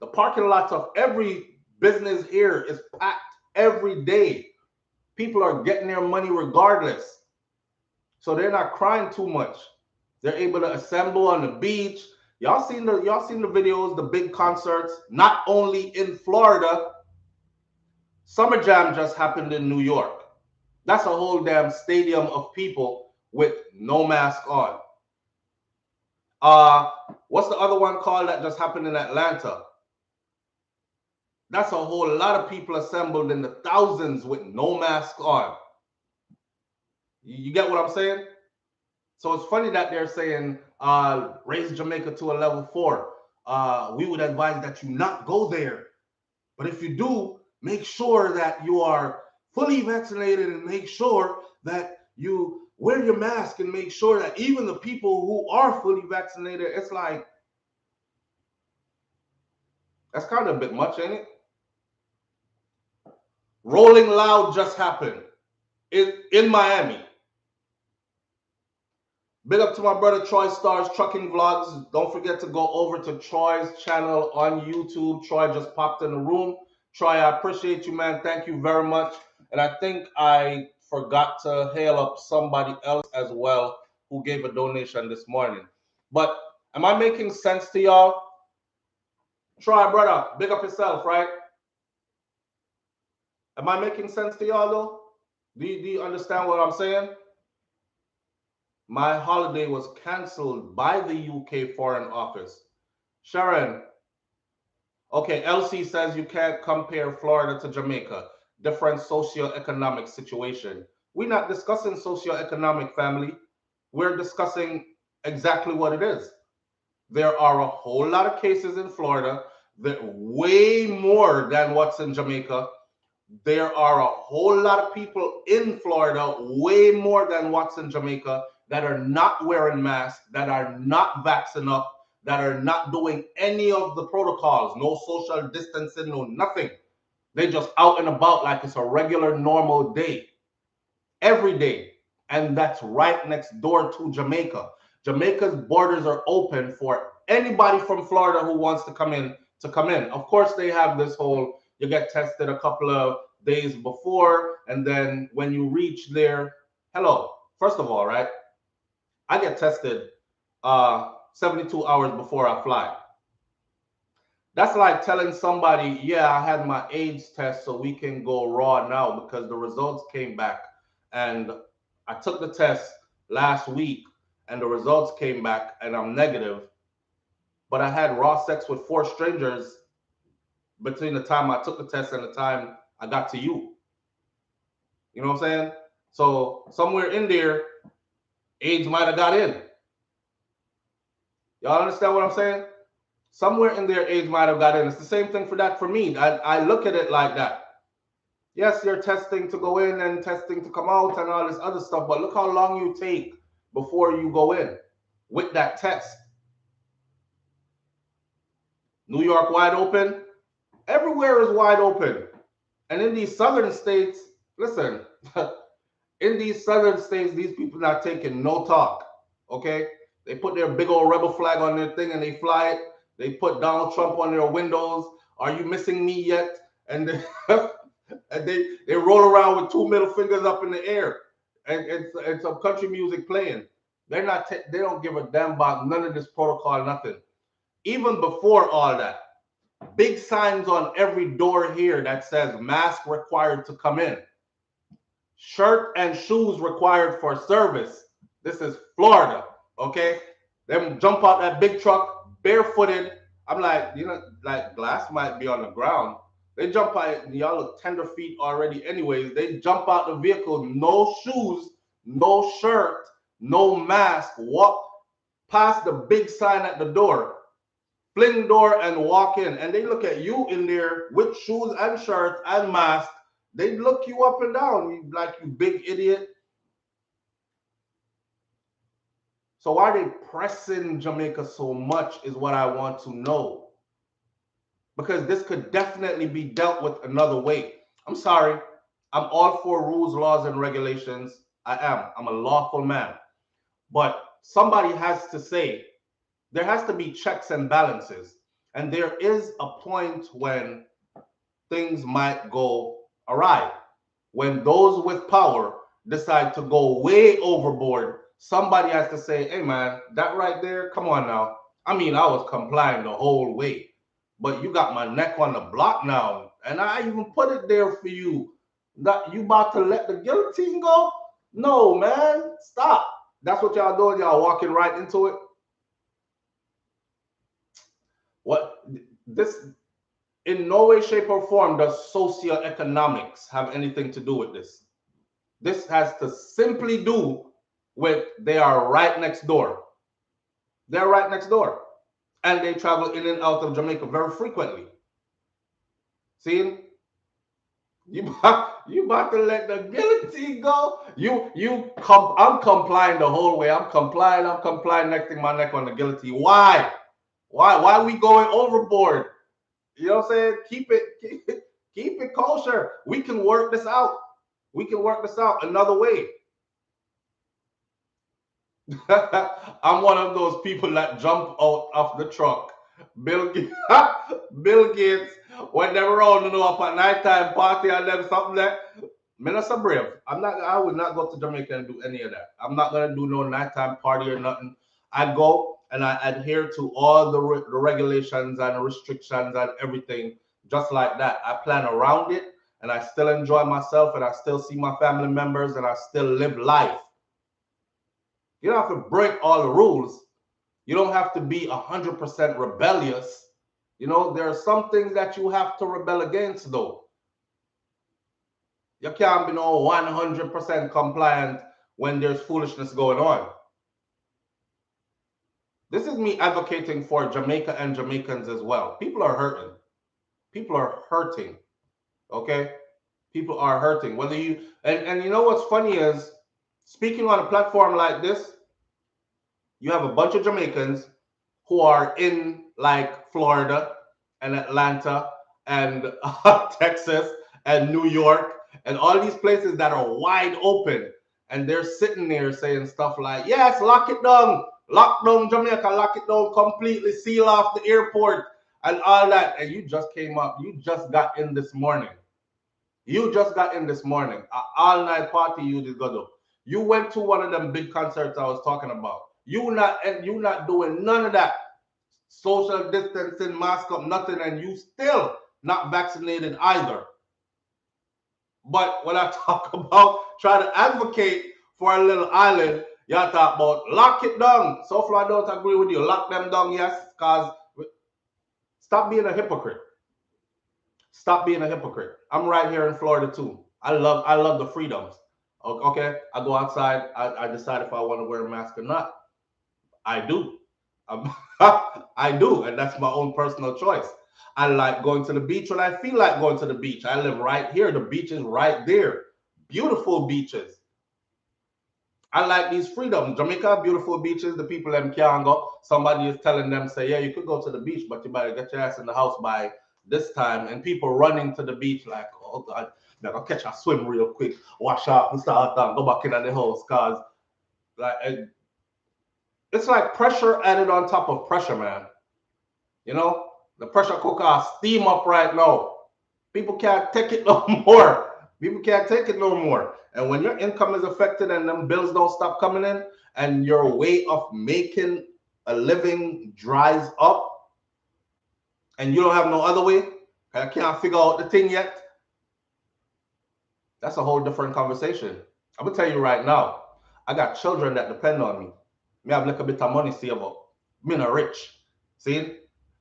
The parking lots of every business here is packed every day. People are getting their money regardless. So they're not crying too much. They're able to assemble on the beach. Y'all seen the videos, the big concerts, not only in Florida. Summer Jam just happened in New York. That's a whole damn stadium of people with no mask on. What's the other one called that just happened in Atlanta? That's a whole lot of people assembled in the thousands with no mask on. You get what I'm saying? So it's funny that they're saying raise Jamaica to a level 4. We would advise that you not go there. But if you do, make sure that you are fully vaccinated, and make sure that you wear your mask, and make sure that even the people who are fully vaccinated, it's like, that's kind of a bit much, ain't it? Rolling Loud just happened in Miami. Big up to my brother Troy Stars Trucking Vlogs. Don't forget to go over to Troy's channel on YouTube. Troy just popped in the room. Troy, I appreciate you, man. Thank you very much. And I think I forgot to hail up somebody else as well who gave a donation this morning. But am I making sense to y'all? Troy, brother, big up yourself, right? Am I making sense to y'all, though? Do you understand what I'm saying? My holiday was canceled by the UK Foreign Office. Sharon, okay, LC says you can't compare Florida to Jamaica. Different socio-economic situation. We're not discussing socio-economic, family. We're discussing exactly what it is. There are a whole lot of cases in Florida, that way more than what's in Jamaica. There are a whole lot of people in Florida, way more than what's in Jamaica, that are not wearing masks, that are not vaccinated up, that are not doing any of the protocols, no social distancing, no nothing. They just out and about like it's a regular normal day, every day. And that's right next door to Jamaica. Jamaica's borders are open for anybody from Florida who wants to come in to come in. Of course, they have this whole, you get tested a couple of days before, and then when you reach there, hello, first of all, right? I get tested 72 hours before I fly. That's like telling somebody, yeah, I had my AIDS test, so we can go raw now because the results came back. And I took the test last week and the results came back and I'm negative, but I had raw sex with 4 strangers between the time I took the test and the time I got to you. You know what I'm saying? So somewhere in there, AIDS might have got in. Y'all understand what I'm saying? Somewhere in there, AIDS might have got in. It's the same thing for that for me. I look at it like that. Yes, you're testing to go in and testing to come out and all this other stuff, but look how long you take before you go in with that test. New York wide open. Everywhere is wide open. And in these southern states, listen, in these southern states, these people not taking no talk. Okay? They put their big old rebel flag on their thing and they fly it. They put Donald Trump on their windows. Are you missing me yet? And they, and they roll around with 2 middle fingers up in the air. And some country music playing. They don't give a damn about none of this protocol, nothing. Even before all that, big signs on every door here that says mask required to come in. Shirt and shoes required for service. This is Florida, okay? Them jump out that big truck barefooted. I'm like, like glass might be on the ground. They jump out, y'all look tender feet already anyways. They jump out the vehicle, no shoes, no shirt, no mask, walk past the big sign at the door, fling door and walk in. And they look at you in there with shoes and shirts and mask. They look you up and down, like you big idiot. So why are they pressing Jamaica so much is what I want to know. Because this could definitely be dealt with another way. I'm sorry. I'm all for rules, laws, and regulations. I am. I'm a lawful man. But somebody has to say, there has to be checks and balances. And there is a point when things might go awry. When those with power decide to go way overboard, somebody has to say, hey man, that right there, come on now. I mean, I was complying the whole way, but you got my neck on the block now. And I even put it there for you. That you about to let the guillotine go? No, man, stop. That's what y'all doing. Y'all walking right into it. What this in no way, shape, or form does socioeconomics have anything to do with this. This has to simply do with they are right next door. They're right next door. And they travel in and out of Jamaica very frequently. See? You about to let the guillotine go? I'm complying the whole way. I'm complying, next thing my neck on the guillotine. Why? Why are we going overboard? You know what I'm saying? Keep it kosher. We can work this out. We can work this out another way. I'm one of those people that jump out of the truck. Bill Gates, when they were all up at nighttime party and them something that. Minister Brave. I would not go to Jamaica and do any of that. I'm not gonna do no nighttime party or nothing. I go and I adhere to all the regulations and restrictions and everything just like that. I plan around it and I still enjoy myself and I still see my family members and I still live life. You don't have to break all the rules. You don't have to be 100% rebellious. You know, there are some things that you have to rebel against, though. You can't be no 100% compliant when there's foolishness going on. This is me advocating for Jamaica and Jamaicans as well. People are hurting. People are hurting. Okay? People are hurting. Whether you and you know what's funny is speaking on a platform like this, you have a bunch of Jamaicans who are in like Florida and Atlanta and Texas and New York and all these places that are wide open. And they're sitting there saying stuff like, yes, lock it down. Lock down Jamaica, lock it down completely, seal off the airport and all that. And you just came up, you just got in this morning. You just got in this morning. An all-night party you did go to. You went to one of them big concerts I was talking about. You not doing none of that. social distancing, mask up, nothing, and you still not vaccinated either. But when I talk about try to advocate for a little island, y'all talk about lock it down. So far, I don't agree with you. Lock them down, yes, because stop being a hypocrite. Stop being a hypocrite. I'm right here in Florida too. I love the freedoms. Okay, I go outside. I decide if I want to wear a mask or not. I do. I do, and that's my own personal choice. I like going to the beach when I feel like going to the beach. I live right here. The beach is right there. Beautiful beaches. I like these freedoms. Jamaica, beautiful beaches. The people them can't go. Somebody is telling them, say, yeah, you could go to the beach, but you better get your ass in the house by this time. And people running to the beach like, oh God, I'm gonna catch a swim real quick, wash off and start down, go back in the house, cause like it's like pressure added on top of pressure, man. You know, the pressure cooker steam up right now. People can't take it no more. People can't take it no more. And when your income is affected and them bills don't stop coming in and your way of making a living dries up and you don't have no other way, I can't figure out the thing yet, that's a whole different conversation. I'm going to tell you right now, I got children that depend on me. Me have a little bit of money save up. Me not rich. See?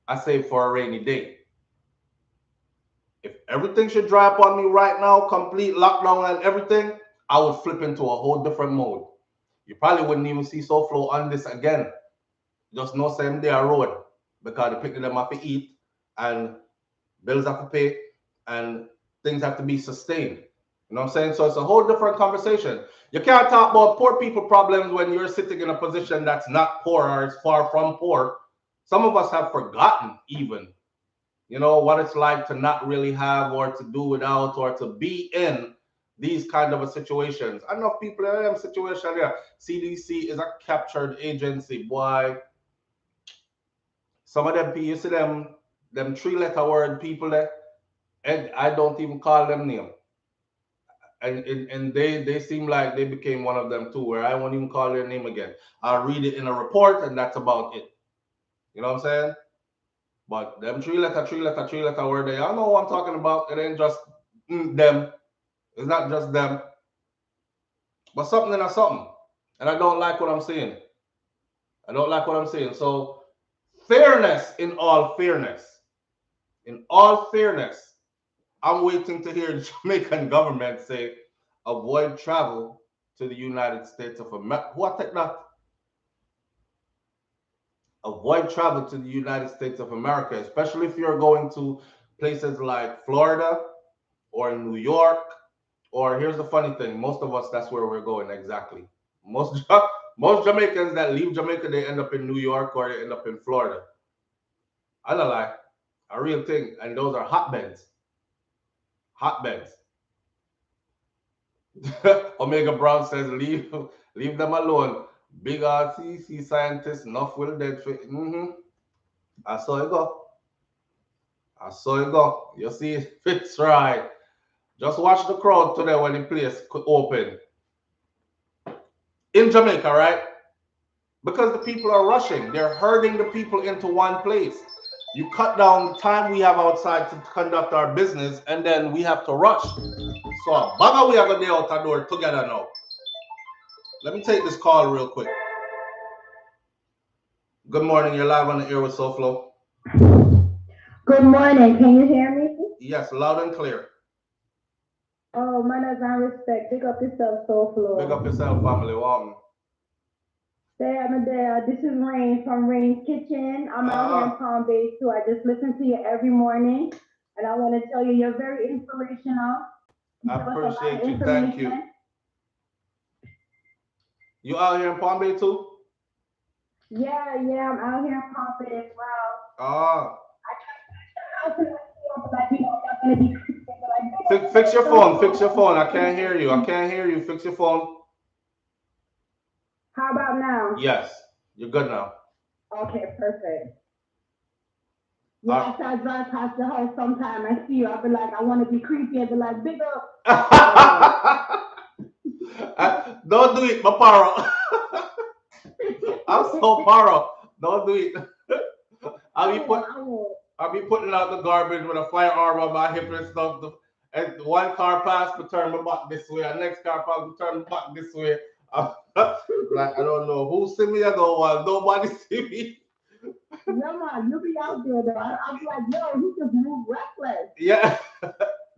I save for a rainy day. If everything should dry up on me right now, complete lockdown and everything, I would flip into a whole different mode. You probably wouldn't even see SouFlo on this again. Just no same day I road because the people them have to eat and bills have to pay and things have to be sustained. You know what I'm saying? So it's a whole different conversation. You can't talk about poor people problems when you're sitting in a position that's not poor or is far from poor. Some of us have forgotten even, you know, what it's like to not really have or to do without or to be in these kind of a situations. Enough people in them situation there. CDC is a captured agency, boy. Some of them, you see them 3-letter word people there, and I don't even call them name. And they seem like they became one of them too, where I won't even call their name again. I'll read it in a report and that's about it. You know what I'm saying? But them 3-letter word, they all know what I'm talking about. It ain't just them. It's not just them. But something is something. And I don't like what I'm seeing. I don't like what I'm seeing. So fairness in all fairness. In all fairness, I'm waiting to hear the Jamaican government say, avoid travel to the United States of America. What take that? Avoid travel to the United States of America, especially if you're going to places like Florida or New York. Or here's the funny thing, most of us, that's where we're going exactly. Most Jamaicans that leave Jamaica, they end up in New York or they end up in Florida. I don't lie. A real thing. And those are hotbeds. Hotbeds. Omega Brown says, leave them alone. Big RCC scientists, enough will dead. I saw it go. I saw it go. You see, it's right. Just watch the crowd today when the place open. In Jamaica, right? Because the people are rushing. They're herding the people into one place. You cut down the time we have outside to conduct our business, and then we have to rush. So, baga we are going to out the door together now. Let me take this call real quick. Good morning. You're live on the air with SouFlo. Good morning. Can you hear me? Yes, loud and clear. Oh, manners and respect. Big up yourself, SouFlo. Big up yourself, family. Welcome. There. This is Rain from Rain's Kitchen. I'm out here in Palm Bay too. I just listen to you every morning, and I want to tell you you're very inspirational. I appreciate you. Thank you. You out here in Palm Bay too? Yeah. I'm out here in Palm Bay as well. Fix your phone. I can't hear you. Fix your phone. How about now? Yes, you're good now. Okay, perfect. Yeah, so I drive past the house sometime. I see you. I'll be like, I want to be creepy. I'll be like, big up. Don't do it, my paro. I'm so paro. Don't do it. I'll be putting out the garbage with a firearm on my hip and stuff. And one car passed, but turn my back this way. And next car passed, but turn my back this way. Like I don't know who see me. I don't want nobody see me. Yeah, man, you be out there though. I'm like, yo, he just moved reckless. Yeah.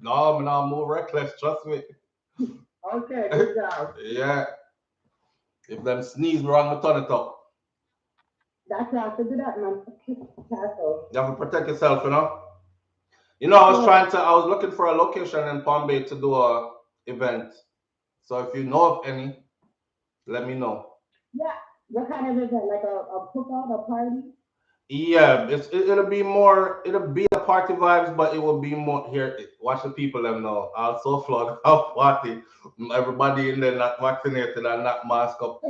No, man, I'm more reckless. Trust me. Okay, good job. Yeah. If them sneeze wrong, I turn it up. That's how I figured that, man. Castle. You have to protect yourself, you know. You know, I was looking for a location in Palm Bay to do a event. So if you know of any, let me know. Yeah. What kind of event? Like a cookout, a party? Yeah, it'll be a party vibes, but it will be more here. Watch the people them know. Also flood out party. Everybody in there not vaccinated and not masked up.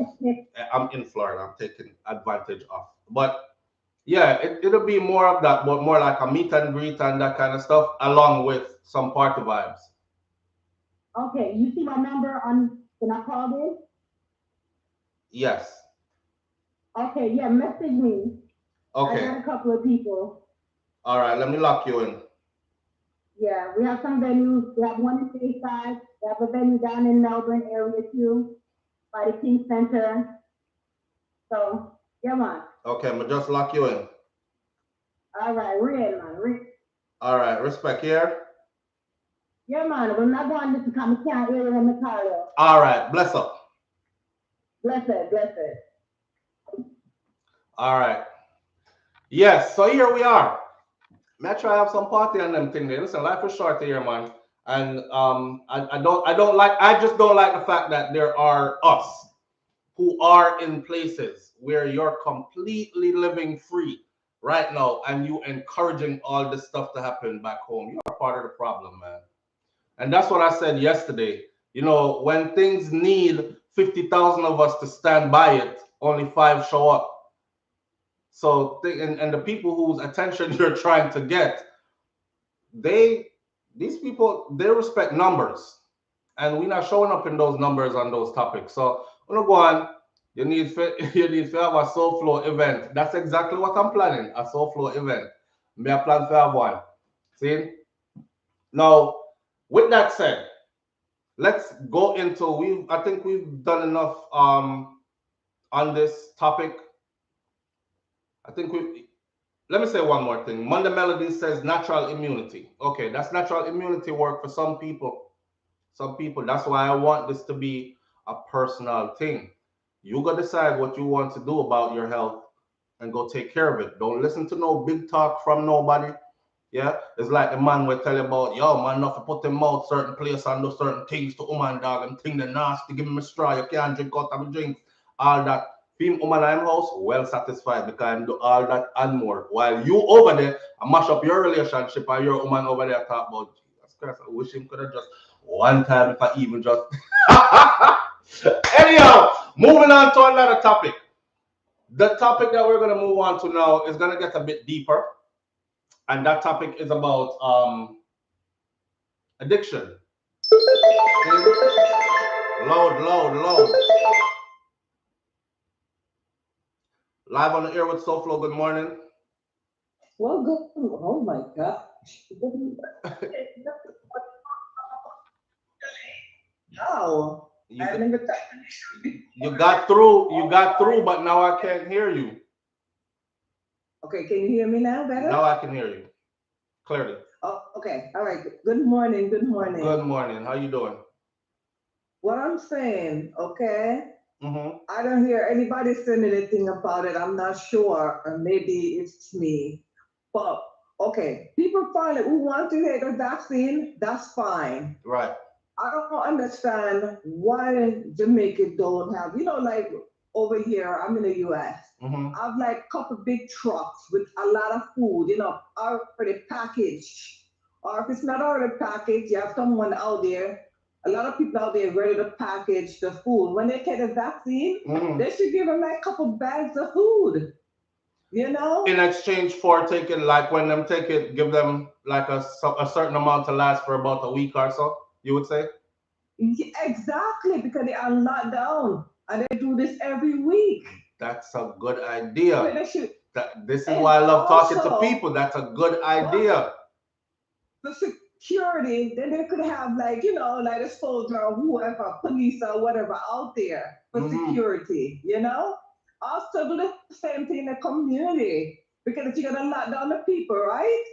I'm in Florida. I'm taking advantage of. But yeah, it'll be more of that, but more like a meet and greet and that kind of stuff, along with some party vibes. Okay, you see my number on when I called in? Yes. Okay, yeah, message me. I Okay. got a couple of people. All right. Let me lock you in. Yeah, we have some venues. We have one in Bayside. We have a venue down in Melbourne area too, by the King Center. So, yeah, man. Okay, I'm gonna just lock you in. All right, we're in, man. All right. Respect here. Yeah, man. We're not going to come to area in the car. All right. Bless up. Bless it, bless it. All right. Yes. So here we are. May I try have some party and them thing there. Listen, life is short here, man. And I just don't like the fact that there are us who are in places where you're completely living free right now and you encouraging all this stuff to happen back home. You are part of the problem, man. And that's what I said yesterday. You know, when things need 50,000 of us to stand by it, only 5 show up. So, and the people whose attention you're trying to get, these people, they respect numbers. And we're not showing up in those numbers on those topics. So, I'm gonna go on. You need to have a SouFLo event. That's exactly what I'm planning, a SouFLo event. Me I plan to have one. See? Now, with that said, let's go into I think we've done enough on this topic. I think let me say one more thing. Monday Melody says natural immunity. Okay, that's natural immunity work for some people. Some people. That's why I want this to be a personal thing. You go decide what you want to do about your health and go take care of it. Don't listen to no big talk from nobody. Yeah, it's like the man will tell you about, yo, man, not to put them out certain place and do certain things to woman dog and thing they nasty, give me a straw, you can't drink out of a drink, all that. Film woman in house, well satisfied because I do all that and more. While you over there, I mash up your relationship and your woman over there talk about Jesus Christ. I wish him could have just one time if I even just anyhow, moving on to another topic. The topic that we're gonna move on to now is gonna get a bit deeper. And that topic is about addiction. Loud. Live on the air with SouFLo. Good morning. Well, good. Oh my God. How? You got through, but now I can't hear you. Okay, can you hear me now better? Now I can hear you clearly. Oh, okay. All right. Good morning. Good morning. Good morning. How you doing? What I'm saying, okay? Mm-hmm. I don't hear anybody saying anything about it. I'm not sure, or maybe it's me. But okay, people finally who want to take the vaccine, that's fine. Right. I don't understand why Jamaica don't have, like over here, I'm in the US. Mm-hmm. I have like a couple big trucks with a lot of food, already packaged. Or if it's not already packaged, you have someone out there, a lot of people out there ready to package the food. When they take the vaccine, they should give them like a couple bags of food, In exchange for taking, like when them take it, give them like a certain amount to last for about a week or so, you would say? Yeah, exactly, because they are locked down and they do this every week. That's a good idea. This is And why I love talking to also, people. That's a good idea. the security, then they could have like, like a soldier or whoever, police or whatever out there for security, Also do the same thing in the community because you're gonna lock down the people, right?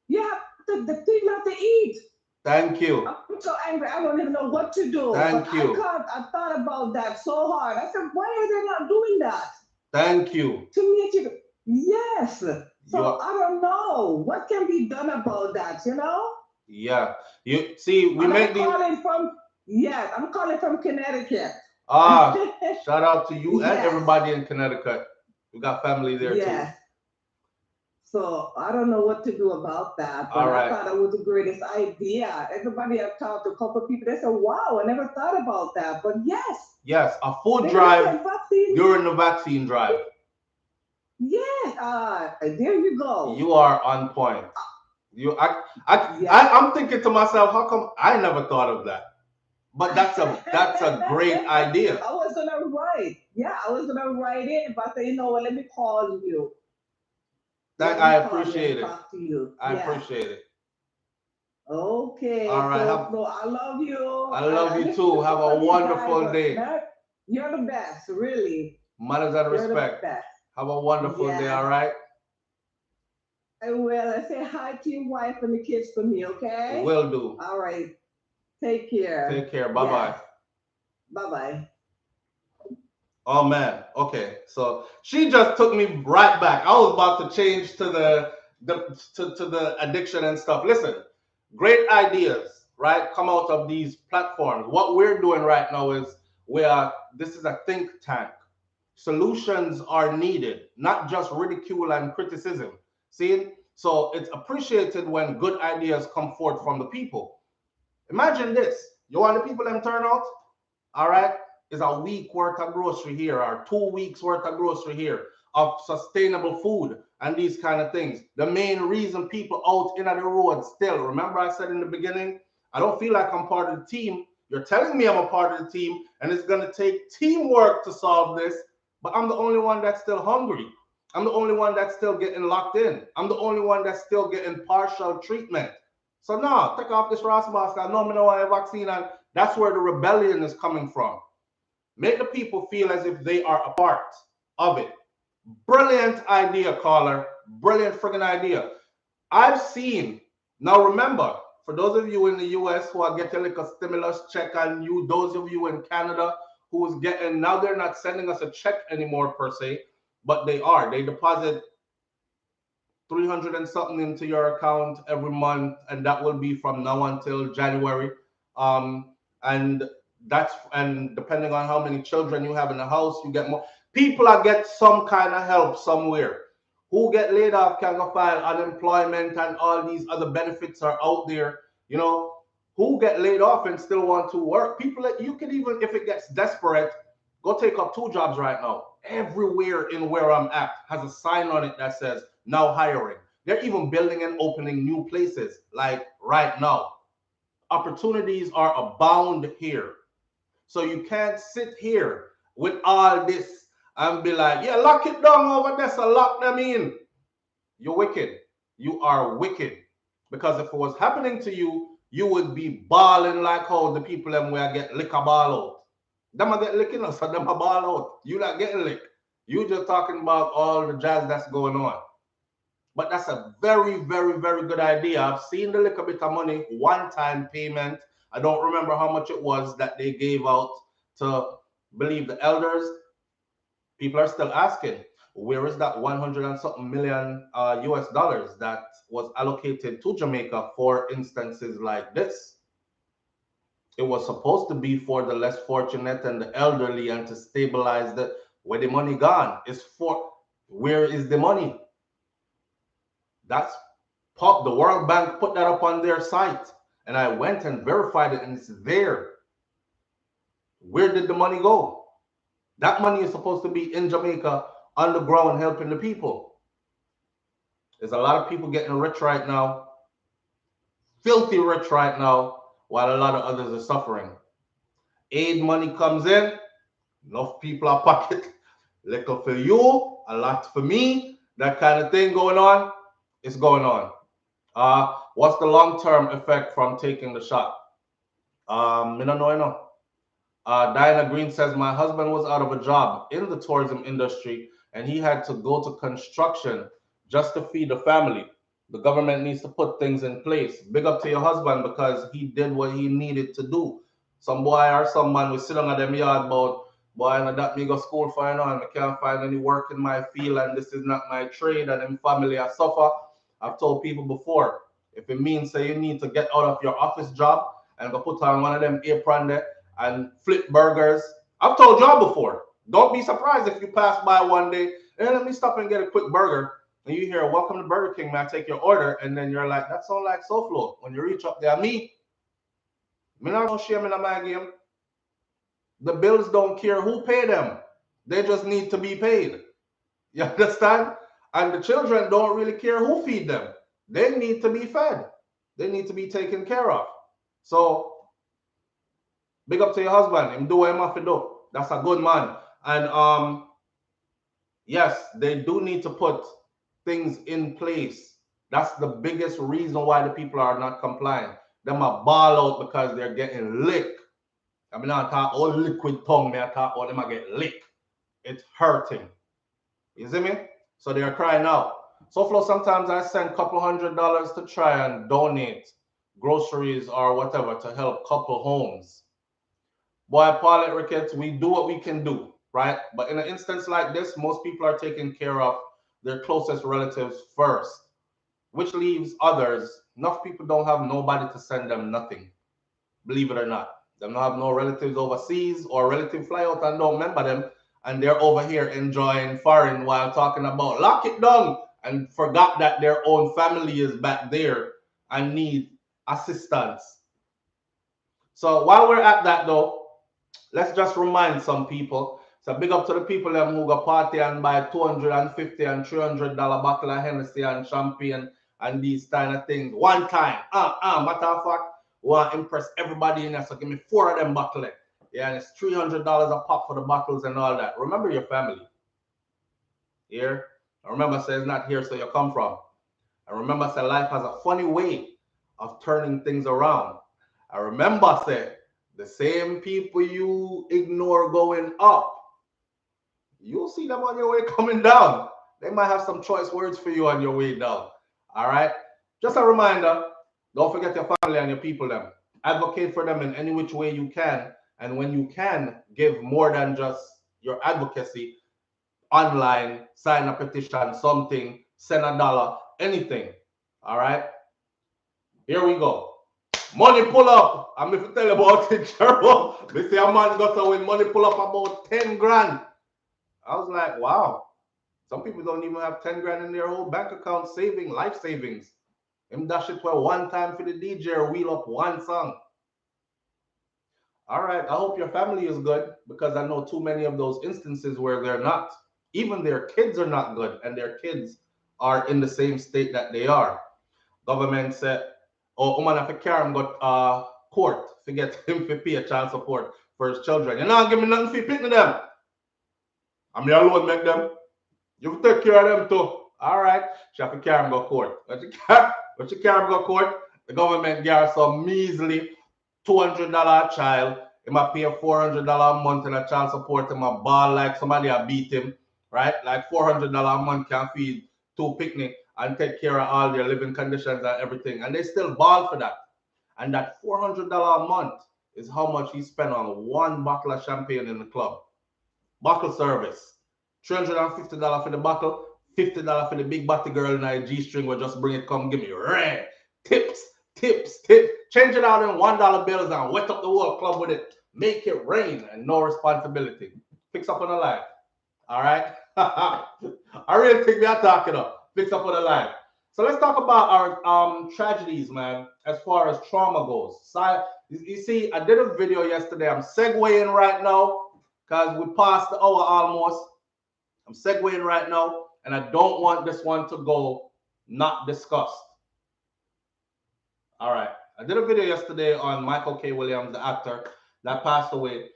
The people have to eat. Thank you. I'm so angry. I don't even know what to do. Thank but you. I thought about that so hard. I said, why are they not doing that? Thank you. To make it, yes. So I don't know what can be done about that. Yeah. You see, we make these. I'm calling from Connecticut. Shout out to you and Yes. everybody in Connecticut. We got family there too. So I don't know what to do about that, but I thought that was the greatest idea. Everybody I've talked to, a couple of people, they said, wow, I never thought about that. But yes. Yes, a food drive during the vaccine drive. Yes, there you go. You are on point. I'm thinking to myself, how come I never thought of that? But that's a great idea. I was gonna write it, but I said, what, let me call you. I appreciate it. Talk to you. I appreciate it. Okay. All right. I love you. I love you too. Have a wonderful day. You're the best, really. Manners and respect. Have a wonderful day, all right? I will. I say hi to your wife and the kids for me, okay? Will do. All right. Take care. Take care. Bye-bye. Bye-bye. Oh, man. Okay. So she just took me right back. I was about to change to the addiction and stuff. Listen, great ideas, right, come out of these platforms. What we're doing right now is this is a think tank. Solutions are needed, not just ridicule and criticism. See? So it's appreciated when good ideas come forth from the people. Imagine this. You want the people to turn out? All right? Is a week worth of grocery here or 2 weeks worth of grocery here of sustainable food and these kind of things. The main reason people out in the road still, remember I said in the beginning, I don't feel like I'm part of the team. You're telling me I'm a part of the team and it's going to take teamwork to solve this, but I'm the only one that's still hungry. I'm the only one that's still getting locked in. I'm the only one that's still getting partial treatment. So no, take off this Ross mask. I know me no want a vaccine, and that's where the rebellion is coming from. Make the people feel as if they are a part of it. Brilliant idea, caller. Brilliant friggin' idea. I've seen, now remember, for those of you in the US who are getting like a stimulus check, and those of you in Canada who's getting, now they're not sending us a check anymore per se, but they deposit 300 and something into your account every month, and that will be from now until January. And depending on how many children you have in the house, you get more. People are get some kind of help somewhere. Who get laid off can go file unemployment, and all these other benefits are out there. Who get laid off and still want to work? People that you can, even if it gets desperate, go take up 2 jobs right now. Everywhere in where I'm at has a sign on it that says now hiring. They're even building and opening new places like right now. Opportunities are abound here. So you can't sit here with all this and be like, yeah, lock it down over there, so lock them in. You're wicked. You are wicked. Because if it was happening to you, you would be balling like how the people them where get lick a ball out. Them a get licking us, so them a ball out. You not getting licked. You just talking about all the jazz that's going on. But that's a very, very, very good idea. I've seen the little bit of money, one-time payment. I don't remember how much it was that they gave out to believe the elders. People are still asking, where is that 100 and something million US dollars that was allocated to Jamaica for instances like this? It was supposed to be for the less fortunate and the elderly and to stabilize where the money gone. Where is the money? That's the World Bank put that up on their site, and I went and verified it, and it's there. Where did the money go? That money is supposed to be in Jamaica on the ground helping the people. There's a lot of people getting rich right now, filthy rich right now, while a lot of others are suffering. Aid money comes in, enough people are pocket, little for you, a lot for me, that kind of thing going on, it's going on. What's the long-term effect from taking the shot? I don't know, Diana Green says, my husband was out of a job in the tourism industry and he had to go to construction just to feed the family. The government needs to put things in place. Big up to your husband because he did what he needed to do. Some boy or some man will sit down at them yard about, boy, and that me go school for and I can't find any work in my field and this is not my trade and in family I suffer. I've told people before, if it means that you need to get out of your office job and go put on one of them apron there and flip burgers. I've told y'all before. Don't be surprised if you pass by one day and let me stop and get a quick burger. And you hear, welcome to Burger King, man, take your order. And then you're like, that sounds like SouFLo. When you reach up there, me not no shame in my game. The bills don't care who pay them. They just need to be paid. You understand? And the children don't really care who feed them. They need to be fed. They need to be taken care of. So big up to your husband. Him do what him have to do. That's a good man. And yes, they do need to put things in place. That's the biggest reason why the people are not complying. Them are ball out because they're getting licked. I mean, I talk all liquid tongue. Me I talk all them I get licked. It's hurting. You see me? So they're crying out. SouFLo, sometimes I send a couple $100 to try and donate groceries or whatever to help couple homes. Boy, Paulette Ricketts, we do what we can do, right? But in an instance like this, most people are taking care of their closest relatives first, which leaves others. Enough people don't have nobody to send them nothing, believe it or not. They don't have no relatives overseas or relative fly out and don't remember them, and they're over here enjoying foreign while talking about lock it down and forgot that their own family is back there and need assistance. So while we're at that though, let's just remind some people. So big up to the people them who go party and buy $250 and $300 bottle of Hennessy and champagne and these kind of things one time. Matter of fact, want to impress everybody in there. So give me 4 of them bottles. Yeah, and it's $300 a pop for the bottles and all that. Remember your family. Here. Remember, say it's not here, so you come from. And remember, say life has a funny way of turning things around. I remember, say the same people you ignore going up, you'll see them on your way coming down. They might have some choice words for you on your way down. All right. Just a reminder. Don't forget your family and your people. Them advocate for them in any which way you can, and when you can, give more than just your advocacy. Online, sign a petition, something, send $1, anything. All right. Here we go. Money pull up. I'm going to tell you about it, Jerome. They say a man got to win money pull up about 10 grand. I was like, wow. Some people don't even have 10 grand in their whole bank account saving, life savings. Him dash it for one time for the DJ or wheel up one song. All right, I hope your family is good because I know too many of those instances where they're not. Even their kids are not good and their kids are in the same state that they are. Government said, oh, man, if a car got court, forget him to pay a child support for his children. You know, give me nothing for picking them. I'm the alone make them. You take care of them too. All right. She have to carry him go court. But you carry him go court, the government gives some measly $200 a child. He might pay $400 a month in a child support. He might ball like somebody a beat him, right? Like $400 a month can feed 2 picnic and take care of all their living conditions and everything. And they still ball for that. And that $400 a month is how much he spent on one bottle of champagne in the club. Bottle service. $350 for the bottle, $50 for the big body girl in a G-string will just bring it, come give me red. Tips. Change it out in $1 bills and wet up the whole club with it. Make it rain and no responsibility. Fix up on the life. All right? I really think we are talking up. Fix up on the life. So let's talk about our tragedies, man, as far as trauma goes. So, you see, I did a video yesterday. I'm segueing right now because we passed the hour almost. I'm segueing right now, and I don't want this one to go not discussed. All right. I did a video yesterday on Michael K. Williams, the actor that passed away.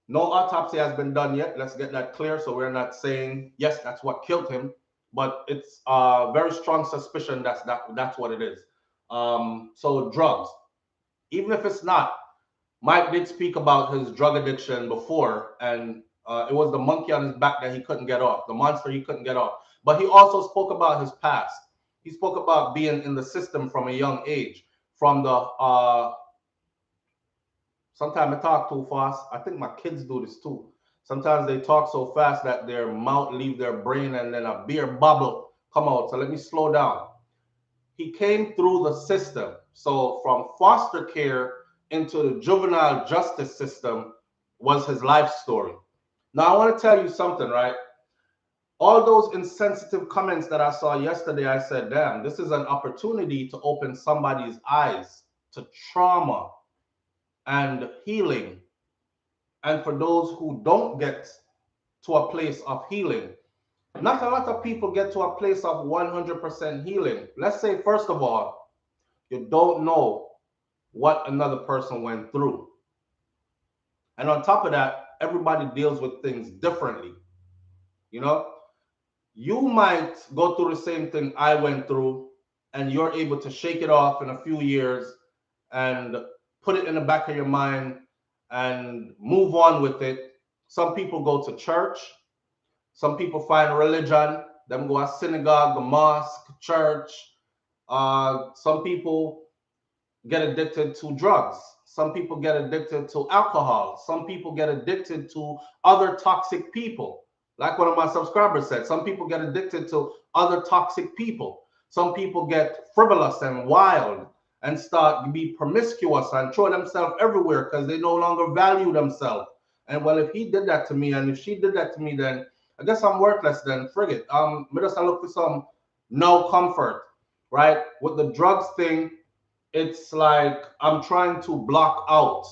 No autopsy has been done yet. Let's get that clear so we're not saying, yes, that's what killed him. but it's very strong suspicion that's what it is. So drugs, even if it's not, Mike did speak about his drug addiction before, and it was the monkey on his back that he couldn't get off, the monster he couldn't get off. But he also spoke about his past. He spoke about being in the system from a young age, from the sometimes I talk too fast. I think my kids do this too. Sometimes they talk so fast that their mouth leave their brain and then a beer bubble come out. So let me slow down. He came through the system. So from foster care into the juvenile justice system was his life story. Now I want to tell you something, right? All those insensitive comments that I saw yesterday, I said, damn, this is an opportunity to open somebody's eyes to trauma and healing. And for those who don't get to a place of healing, not a lot of people get to a place of 100% healing. Let's say, first of all, you don't know what another person went through. And on top of that, everybody deals with things differently. You know, you might go through the same thing I went through, and you're able to shake it off in a few years and put it in the back of your mind and move on with it. Some people go to church. Some people find religion. Them go to synagogue, the mosque, church. Some people get addicted to drugs. Some people get addicted to alcohol. Some people get addicted to other toxic people. Like one of my subscribers said, some people get addicted to other toxic people. Some people get frivolous and wild and start to be promiscuous and throw themselves everywhere because they no longer value themselves. And well, if he did that to me and if she did that to me, then I guess I'm worthless then. Frig it. Me just look for some no comfort, right? With the drugs thing, it's like I'm trying to block out.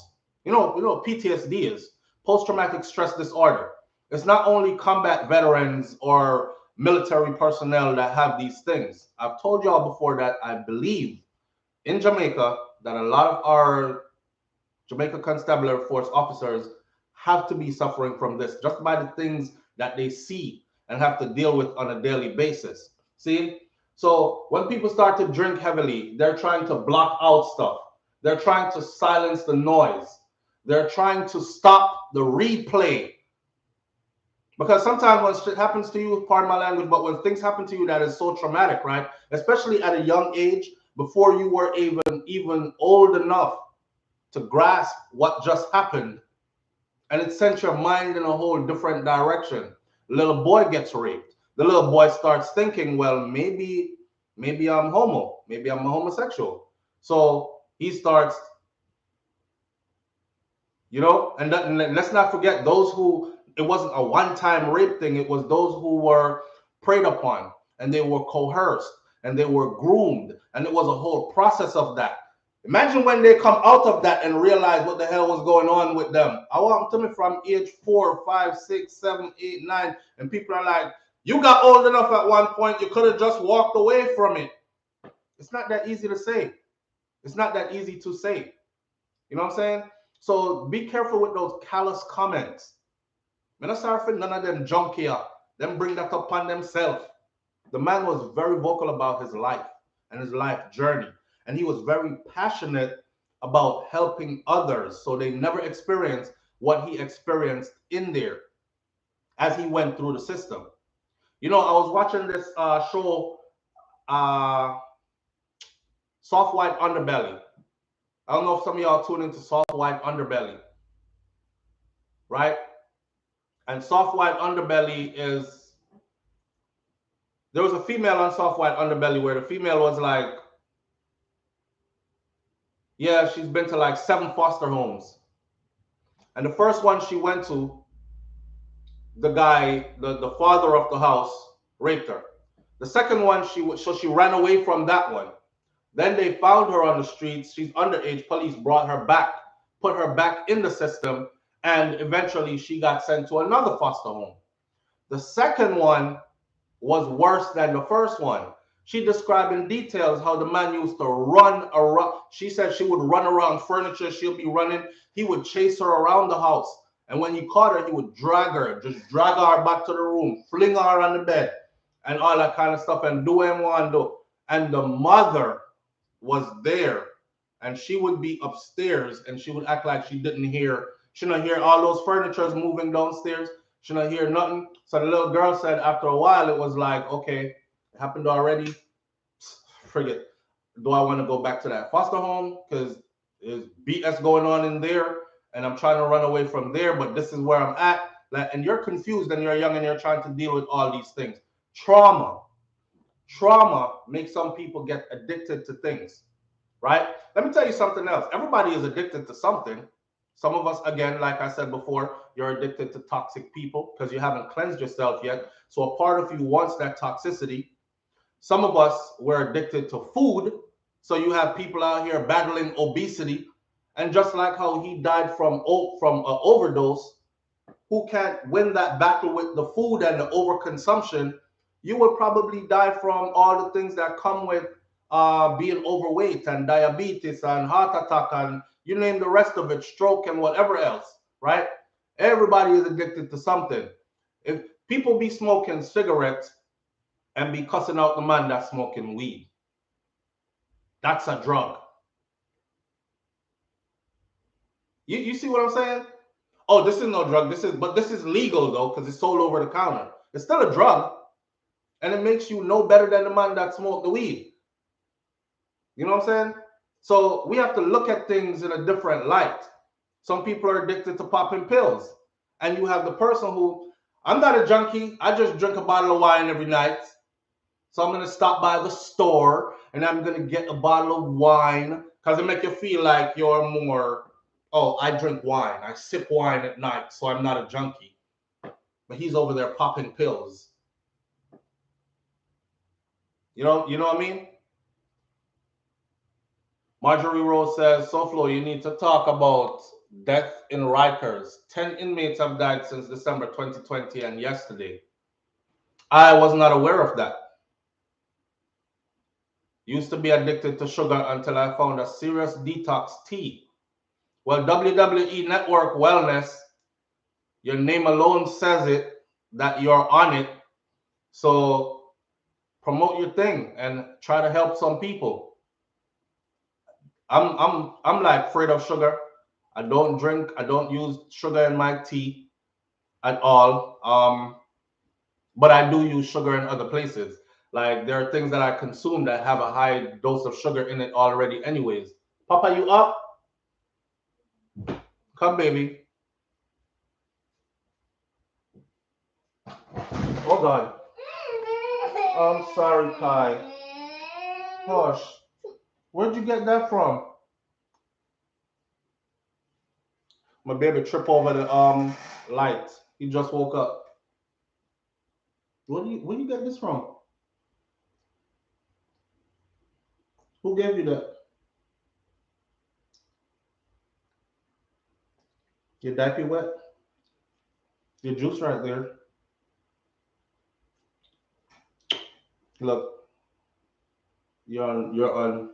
You know, PTSD is post-traumatic stress disorder. It's not only combat veterans or military personnel that have these things. I've told y'all before that I believe in Jamaica that a lot of our Jamaica Constabulary Force officers have to be suffering from this just by the things that they see and have to deal with on a daily basis. See? So when people start to drink heavily, they're trying to block out stuff. They're trying to silence the noise. They're trying to stop the replay. Because sometimes when shit happens to you, pardon my language, but when things happen to you that is so traumatic, right? Especially at a young age, before you were even old enough to grasp what just happened, and it sent your mind in a whole different direction. The little boy gets raped. The little boy starts thinking, well, maybe I'm homo. Maybe I'm a homosexual. So he starts, you know, and let's not forget those who, it wasn't a one-time rape thing. It was those who were preyed upon and they were coerced and they were groomed. And it was a whole process of that. Imagine when they come out of that and realize what the hell was going on with them. I want them from age 4, 5, 6, 7, 8, 9, and people are like, you got old enough at one point, you could have just walked away from it. It's not that easy to say. It's not that easy to say. You know what I'm saying? So be careful with those callous comments. I'm not sorry for none of them junkie up. Them bring that upon themselves. The man was very vocal about his life and his life journey. And he was very passionate about helping others so they never experienced what he experienced in there as he went through the system. You know, I was watching this show, Soft White Underbelly. I don't know if some of y'all tune into Soft White Underbelly, right? And Soft White Underbelly is, there was a female on Soft White Underbelly where the female was like, yeah, she's been to like 7 foster homes. And the first one she went to, the guy, the father of the house, raped her. The second one, she ran away from that one. Then they found her on the streets. She's underage. Police brought her back, put her back in the system, and eventually she got sent to another foster home. The second one was worse than the first one. She described in details how the man used to run around. She said she would run around furniture. She'll be running. He would chase her around the house. And when he caught her, he would drag her, just drag her back to the room, fling her on the bed, and all that kind of stuff and do what one do. And the mother was there, and she would be upstairs and she would act like she didn't hear. She didn't hear all those furnitures moving downstairs. She didn't hear nothing. So the little girl said after a while, it was like, okay, it happened already. Forget. Do I want to go back to that foster home? Because there's BS going on in there, and I'm trying to run away from there, but this is where I'm at. Like, and you're confused and you're young and you're trying to deal with all these things. Trauma makes some people get addicted to things, right? Let me tell you something else. Everybody is addicted to something. Some of us, again, like I said before, you're addicted to toxic people because you haven't cleansed yourself yet. So a part of you wants that toxicity. Some of us were addicted to food. So you have people out here battling obesity. And just like how he died from an overdose, who can't win that battle with the food and the overconsumption, you will probably die from all the things that come with being overweight and diabetes and heart attack and you name the rest of it, stroke and whatever else, right? Everybody is addicted to something. If people be smoking cigarettes and be cussing out the man that's smoking weed, that's a drug. You see what I'm saying? Oh, this is no drug. This is legal though, because it's sold over the counter. It's still a drug, and it makes you no better than the man that smoked the weed. You know what I'm saying? So we have to look at things in a different light. Some people are addicted to popping pills, and you have the person who, I'm not a junkie. I just drink a bottle of wine every night. So I'm gonna stop by the store and I'm gonna get a bottle of wine because it make you feel like you're more. Oh, I drink wine. I sip wine at night, so I'm not a junkie. But he's over there popping pills. You know what I mean? Marjorie Rose says, SouFlo, you need to talk about death in Rikers. 10 inmates have died since December 2020 and yesterday. I was not aware of that. Used to be addicted to sugar until I found a serious detox tea. Well, WWE Network Wellness, your name alone says it, that you're on it. So promote your thing and try to help some people. I'm like afraid of sugar. I don't drink. I don't use sugar in my tea at all. But I do use sugar in other places. Like there are things that I consume that have a high dose of sugar in it already anyways. Papa, you up? Come, baby. Oh, God. I'm sorry, Kai. Hush. Where'd you get that from? My baby tripped over the light. He just woke up. Where you get this from? Who gave you that? Your diaper wet? Your juice right there. Look. You're on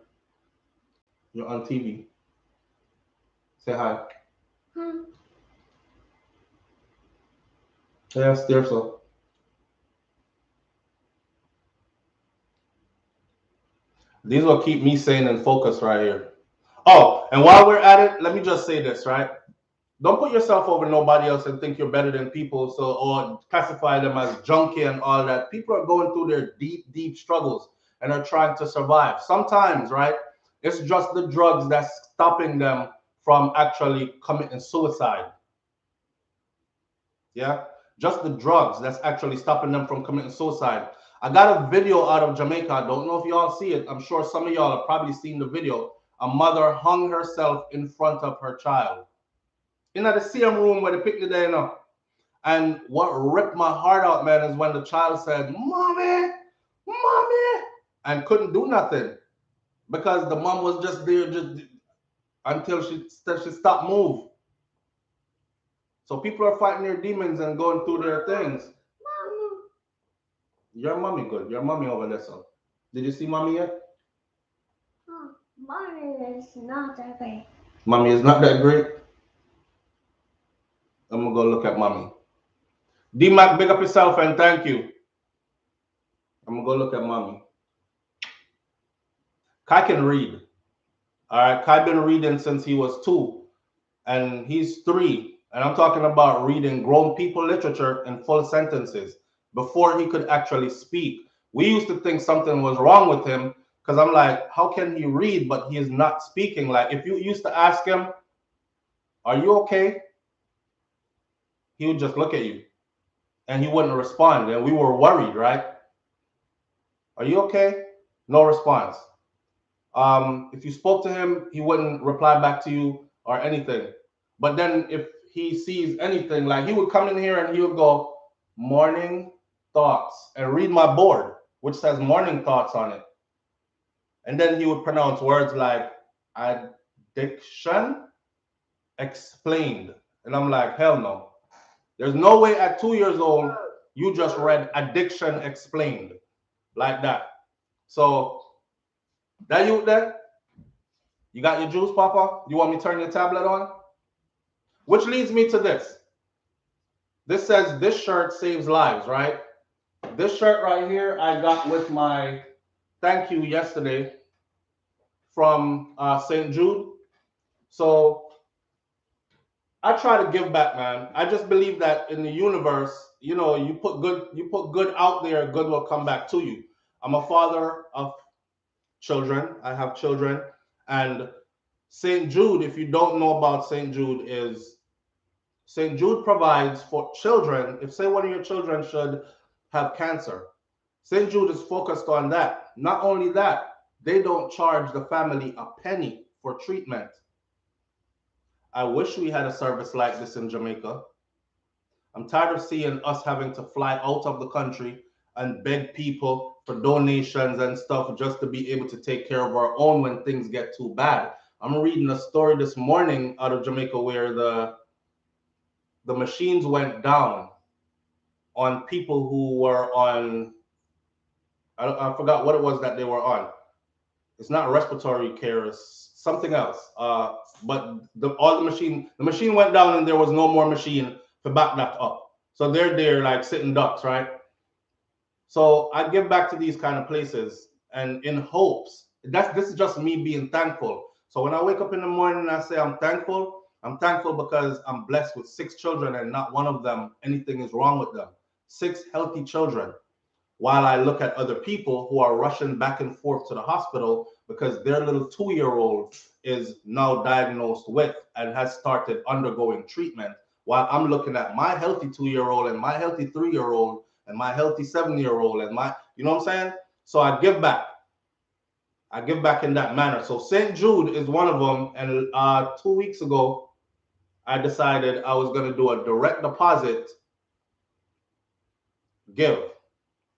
TV. Say hi. Yes, there so. These will keep me sane and focused right here. Oh, and while we're at it, let me just say this, right? Don't put yourself over nobody else and think you're better than people, or classify them as junkie and all that. People are going through their deep struggles and are trying to survive. Sometimes, right, it's just the drugs that's stopping them from actually committing suicide. Yeah, just the drugs that's actually stopping them from committing suicide. I got a video out of Jamaica. I don't know if y'all see it. I'm sure some of y'all have probably seen the video. A mother hung herself in front of her child. In the same room where they picked the day now. And what ripped my heart out, man, is when the child said, "Mommy, mommy," and couldn't do nothing because the mom was just there until she stopped move. So people are fighting their demons and going through their things. Mommy. Your mommy good. Your mommy over there, son. Did you see mommy yet? Mommy is not that great. Mommy is not that great. I'm gonna go look at mommy. D-Mac, big up yourself and thank you. I'm gonna go look at mommy. Kai can read. All right, Kai been reading since he was 2, and he's 3. And I'm talking about reading grown people literature in full sentences before he could actually speak. We used to think something was wrong with him because I'm like, how can he read but he is not speaking? Like if you used to ask him, "Are you okay?" he would just look at you and he wouldn't respond. And we were worried, right? "Are you okay?" No response. If you spoke to him, he wouldn't reply back to you or anything. But then if he sees anything, like he would come in here and he would go, "Morning thoughts," and read my board, which says morning thoughts on it. And then he would pronounce words like addiction explained. And I'm like, hell no. There's no way at 2 years old you just read addiction explained like that. So that you there? You got your juice, Papa? You want me to turn your tablet on? Which leads me to this. This says this shirt saves lives, right? This shirt right here I got with my thank you yesterday from St. Jude. So I try to give back, man. I just believe that in the universe, you know, you put good out there, good will come back to you. I'm a father of children. I have children, and St. Jude, if you don't know about St. Jude, is St. Jude provides for children. If say one of your children should have cancer, St. Jude is focused on that. Not only that, they don't charge the family a penny for treatment. I wish we had a service like this in Jamaica. I'm tired of seeing us having to fly out of the country and beg people for donations and stuff just to be able to take care of our own when things get too bad. I'm reading a story this morning out of Jamaica where the machines went down on people who were on, I forgot what it was that they were on. It's not respiratory care, it's something else. But the machine went down and there was no more machine to back that up. So they're there like sitting ducks, right? So I give back to these kind of places and in hopes. This is just me being thankful. So when I wake up in the morning and I say I'm thankful because I'm blessed with 6 children and not one of them, anything is wrong with them. 6 healthy children. While I look at other people who are rushing back and forth to the hospital because their little 2-year-old is now diagnosed with and has started undergoing treatment, while I'm looking at my healthy 2-year-old and my healthy 3-year-old and my healthy 7-year-old and my, you know what I'm saying? So I give back. I give back in that manner. So St. Jude is one of them. And 2 weeks ago, I decided I was going to do a direct deposit give,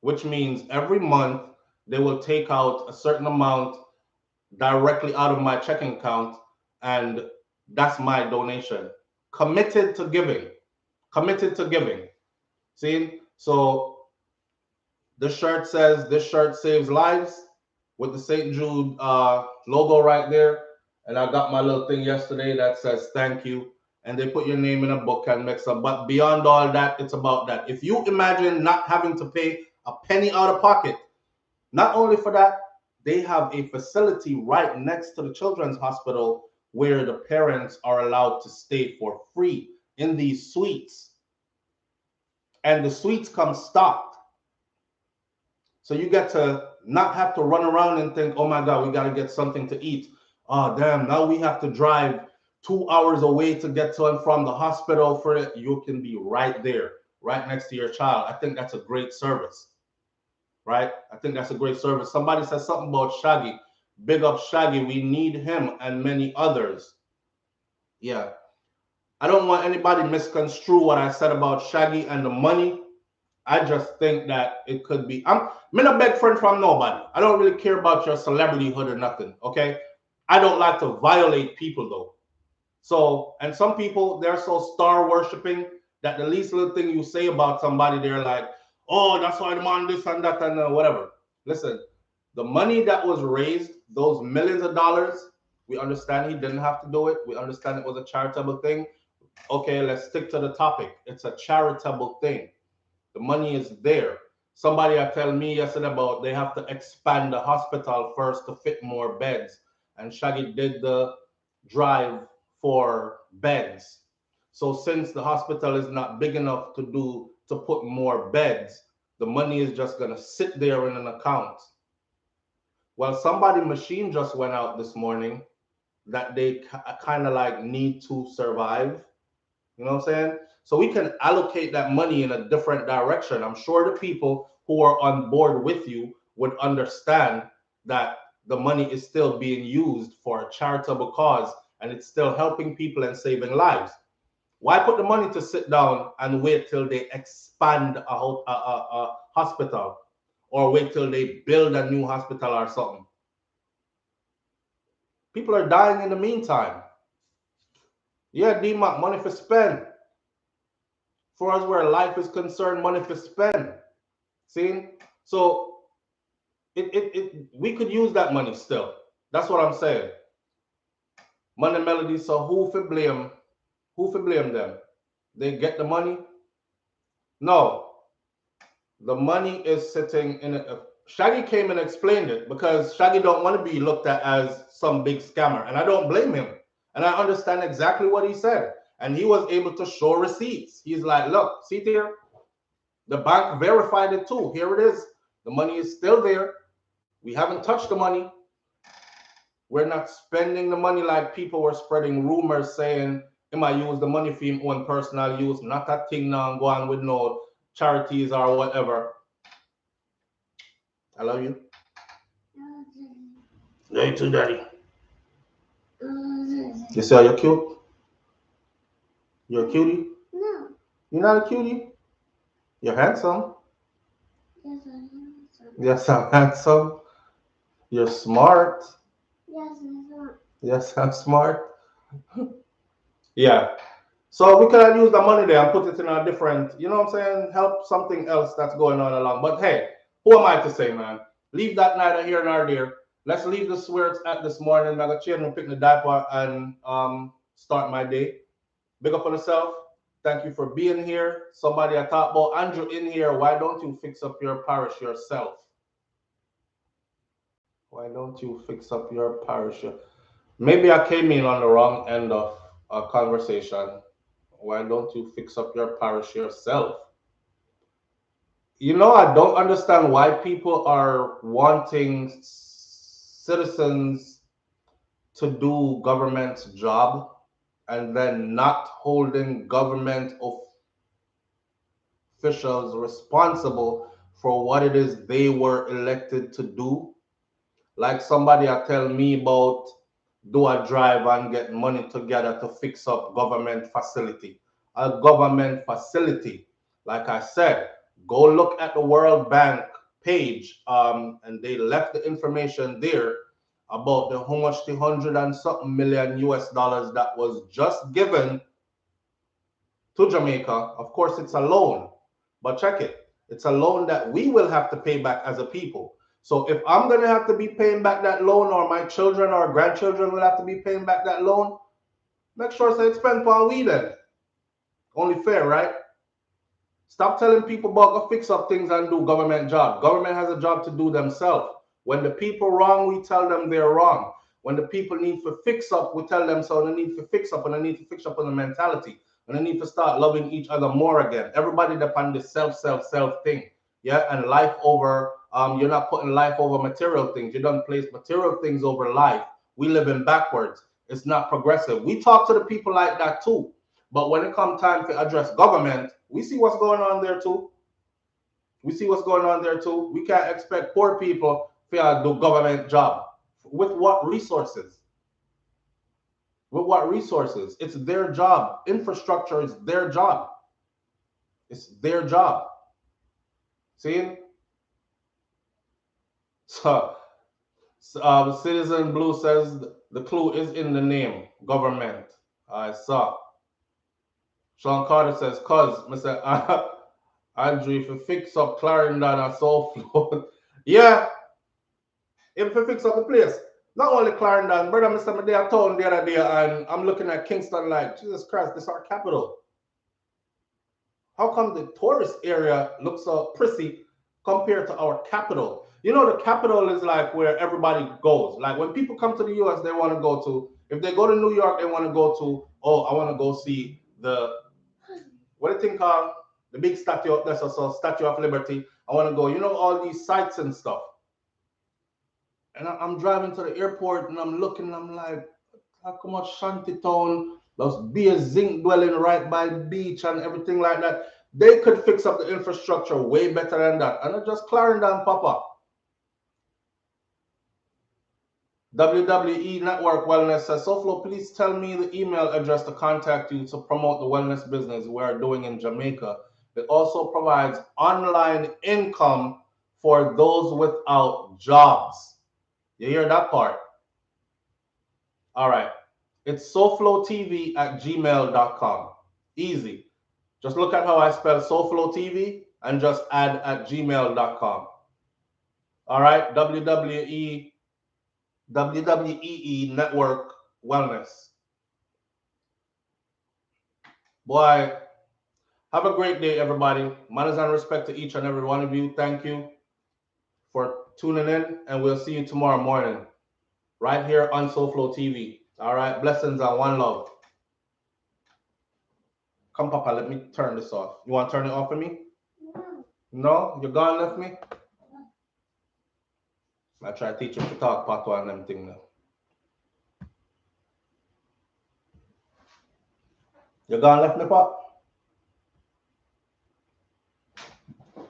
which means every month they will take out a certain amount directly out of my checking account, and that's my donation. Committed to giving. Committed to giving. See? So this shirt says, "This shirt saves lives," with the St. Jude logo right there. And I got my little thing yesterday that says thank you. And they put your name in a book and mix up. But beyond all that, it's about that. If you imagine not having to pay a penny out of pocket, not only for that, they have a facility right next to the children's hospital where the parents are allowed to stay for free in these suites. And the suites come stocked. So you get to not have to run around and think, oh my God, we got to get something to eat. Oh, damn, now we have to drive 2 hours away to get to and from the hospital for it. You can be right there, right next to your child. I think that's a great service, right? I think that's a great service. Somebody said something about Shaggy. Big up Shaggy. We need him and many others. Yeah. I don't want anybody to misconstrue what I said about Shaggy and the money. I just think that it could be. I'm not beg friend from nobody. I don't really care about your celebrityhood or nothing. Okay. I don't like to violate people though. So, and some people, they're so star worshiping that the least little thing you say about somebody, they're like, oh, that's why I'm on this and that and whatever. Listen, the money that was raised, those millions of dollars, we understand he didn't have to do it. We understand it was a charitable thing. Okay, let's stick to the topic. It's a charitable thing. The money is there. Somebody had tell me yesterday about they have to expand the hospital first to fit more beds. And Shaggy did the drive for beds. So since the hospital is not big enough to put more beds, the money is just gonna sit there in an account. Well, somebody machine just went out this morning that they kind of like need to survive. You know what I'm saying? So we can allocate that money in a different direction. I'm sure the people who are on board with you would understand that the money is still being used for a charitable cause and it's still helping people and saving lives. Why put the money to sit down and wait till they expand a hospital or wait till they build a new hospital or something? People are dying in the meantime. Yeah, DMAC, money for spend. For us, where life is concerned, money for spend. See? So we could use that money still. That's what I'm saying. Money Melody, so who for blame? Who for blame them? They get the money? No. The money is sitting in a Shaggy came and explained it because Shaggy don't want to be looked at as some big scammer. And I don't blame him. And I understand exactly what he said. And he was able to show receipts. He's like, look, see here? The bank verified it too. Here it is. The money is still there. We haven't touched the money. We're not spending the money like people were spreading rumors saying, "Am I use the money for him own personal use? Not that thing now, go on with no charities or whatever." I love you. Love you too, Daddy. You see how you're cute? You're a cutie? No. You're not a cutie? You're handsome. Yes, I am. Yes, I'm handsome. You're smart. Yes, I am. Yes, I'm smart. Yeah. So we could have used the money there and put it in a different, you know what I'm saying? Help something else that's going on along. But hey, who am I to say, man? Leave that neither here nor there. Let's leave this where it's at this morning. I got change and pick the diaper and start my day. Big up on yourself. Thank you for being here. Somebody I talked about Andrew in here. Why don't you fix up your parish yourself? Why don't you fix up your parish? Maybe I came in on the wrong end of a conversation. Why don't you fix up your parish yourself? You know, I don't understand why people are wanting citizens to do government's job and then not holding government officials responsible for what it is they were elected to do. Like somebody I tell me about do a drive and get money together to fix up government facility. A government facility, like I said, go look at the World Bank page, and they left the information there about how much the 100 and something million US dollars that was just given to Jamaica. Of course, it's a loan, but check it. It's a loan that we will have to pay back as a people. So if I'm going to have to be paying back that loan, or my children or grandchildren will have to be paying back that loan, make sure it's spent on we then. Only fair, right? Stop telling people about go fix up things and do government job. Government has a job to do themselves. When the people wrong, we tell them they're wrong. When the people need to fix up, we tell them so they need to fix up, and they need to fix up on the mentality. And they need to start loving each other more again. Everybody depend this self thing. Yeah, and life over, you're not putting life over material things. You don't place material things over life. We live in backwards. It's not progressive. We talk to the people like that too. But when it comes time to address government, we see what's going on there too. We see what's going on there too. We can't expect poor people to do government job. With what resources? With what resources? It's their job. Infrastructure is their job. It's their job. See? So, Citizen Blue says the clue is in the name, government. I saw. Sean Carter says, cuz, Mr. Andrew, if you fix up Clarendon and SouFLoTV, yeah, if you fix up the place. Not only Clarendon, brother, Mr. Medea town the other day, and I'm looking at Kingston like, Jesus Christ, this is our capital. How come the tourist area looks so prissy compared to our capital. You know, the capital is like where everybody goes. Like when people come to the US, they want to go to, if they go to New York, they want to go to, oh, I want to go see the, what do you think called? The big statue, that's also Statue of Liberty. I want to go, you know, all these sites and stuff. And I'm driving to the airport and I'm looking, I'm like, how come much shantytown, those be a zinc dwelling right by the beach and everything like that. They could fix up the infrastructure way better than that. And it's just Clarendon Papa. WWE Network Wellness says, SouFlo, please tell me the email address to contact you to promote the wellness business we are doing in Jamaica. It also provides online income for those without jobs. You hear that part? All right. It's SouFLoTV@gmail.com. Easy. Just look at how I spell SouFLoTV and just add @gmail.com. All right. WWE Network Wellness. Boy, have a great day, everybody. Manners and respect to each and every one of you. Thank you for tuning in, and we'll see you tomorrow morning right here on SouFLoTV. All right. Blessings and one love. Come, Papa, let me turn this off. You want to turn it off for me? No? You gone left me? I try to teach you to talk patois and them thing now. You gone left me, Pop?